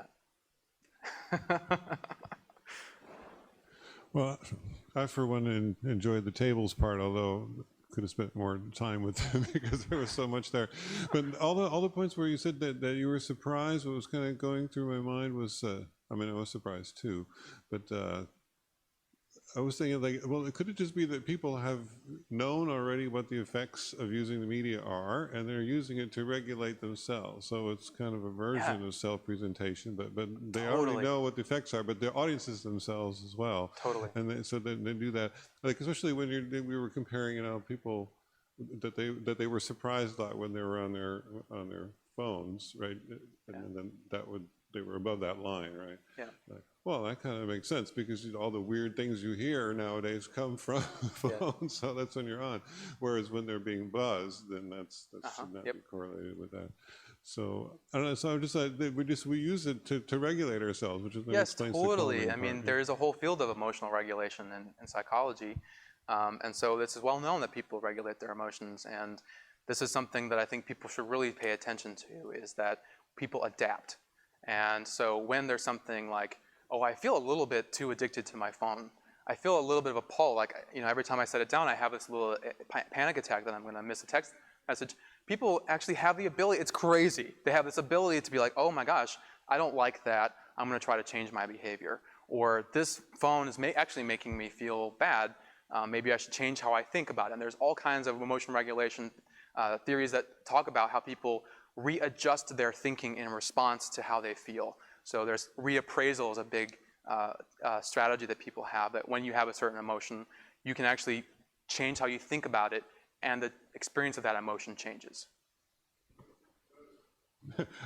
that. Well, I, for one, enjoyed the tables part, although could have spent more time with them because there was so much there. But all the points where you said that you were surprised, what was kind of going through my mind was, I was surprised too, but I was thinking, like, well, could it just be that people have known already what the effects of using the media are, and they're using it to regulate themselves? So it's kind of a version of self-presentation, but they already know what the effects are, but their audiences themselves as well. Totally. And they do that, like especially when we were comparing, people that they were surprised at when they were on their phones, right? And then they were above that line, right? Yeah. Like, well, that kind of makes sense because all the weird things you hear nowadays come from phones, so that's when you're on. Whereas when they're being buzzed, then that should not be correlated with that. So I don't know. So I'm just like we use it to regulate ourselves, which is yes, totally. I mean, there is a whole field of emotional regulation in psychology, and so this is well known that people regulate their emotions, and this is something that I think people should really pay attention to, is that people adapt. And so when there's something like, oh, I feel a little bit too addicted to my phone. I feel a little bit of a pull. Like, every time I set it down, I have this little panic attack that I'm going to miss a text message. People actually have the ability. It's crazy. They have this ability to be like, oh my gosh, I don't like that. I'm going to try to change my behavior. Or this phone is actually making me feel bad. Maybe I should change how I think about it. And there's all kinds of emotion regulation theories that talk about how people readjust their thinking in response to how they feel. So there's reappraisal is a big strategy that people have, that when you have a certain emotion, you can actually change how you think about it, and the experience of that emotion changes.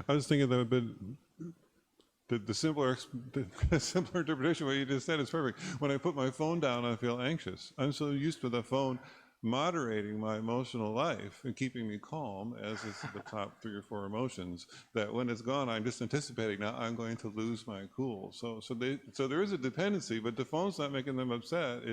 I was thinking that, but the simpler interpretation of what you just said is perfect. When I put my phone down, I feel anxious. I'm so used to the phone moderating my emotional life and keeping me calm, as is the top 3 or 4 emotions, that when it's gone, I'm just anticipating now I'm going to lose my cool. So there is a dependency, but the phone's not making them upset.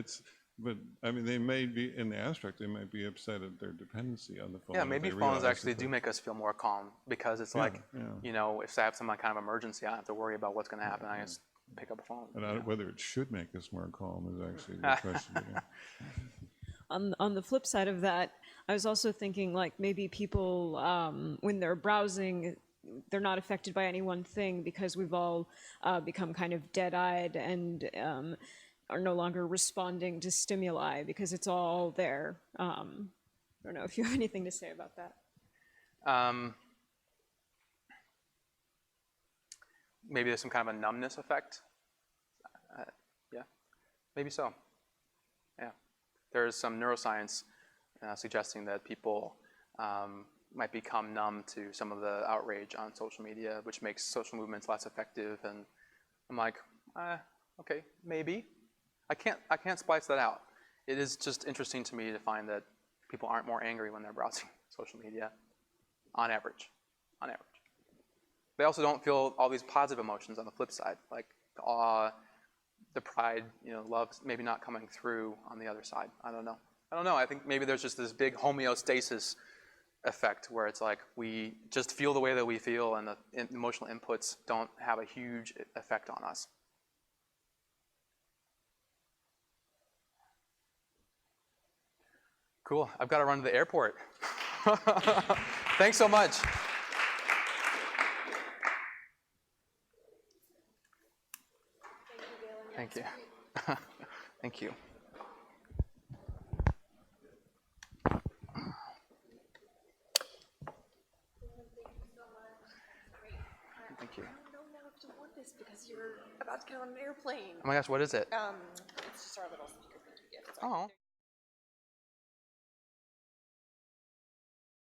But I mean, they may be, in the abstract, they might be upset at their dependency on the phone. Yeah, maybe phones actually do make us feel more calm, because it's like, if I have some kind of emergency, I don't have to worry about what's going to happen. I just pick up a phone. And whether it should make us more calm is actually the question. On the flip side of that, I was also thinking like maybe people, when they're browsing, they're not affected by any one thing because we've all become kind of dead-eyed and are no longer responding to stimuli because it's all there. I don't know if you have anything to say about that. Maybe there's some kind of a numbness effect. Yeah, maybe so. Yeah, there's some neuroscience suggesting that people might become numb to some of the outrage on social media, which makes social movements less effective. And I'm like, okay, maybe. I can't splice that out. It is just interesting to me to find that people aren't more angry when they're browsing social media, on average. On average. They also don't feel all these positive emotions on the flip side, like the awe, the pride, love, maybe not coming through on the other side. I don't know. I think maybe there's just this big homeostasis effect where it's like we just feel the way that we feel and the emotional inputs don't have a huge effect on us. Cool. I've got to run to the airport. Thanks so much. Thank you. Thank you. Thank you. I don't know now if to want this because you're about to get on an airplane. Oh my gosh, what is it? It's just our little speaker gift. Oh.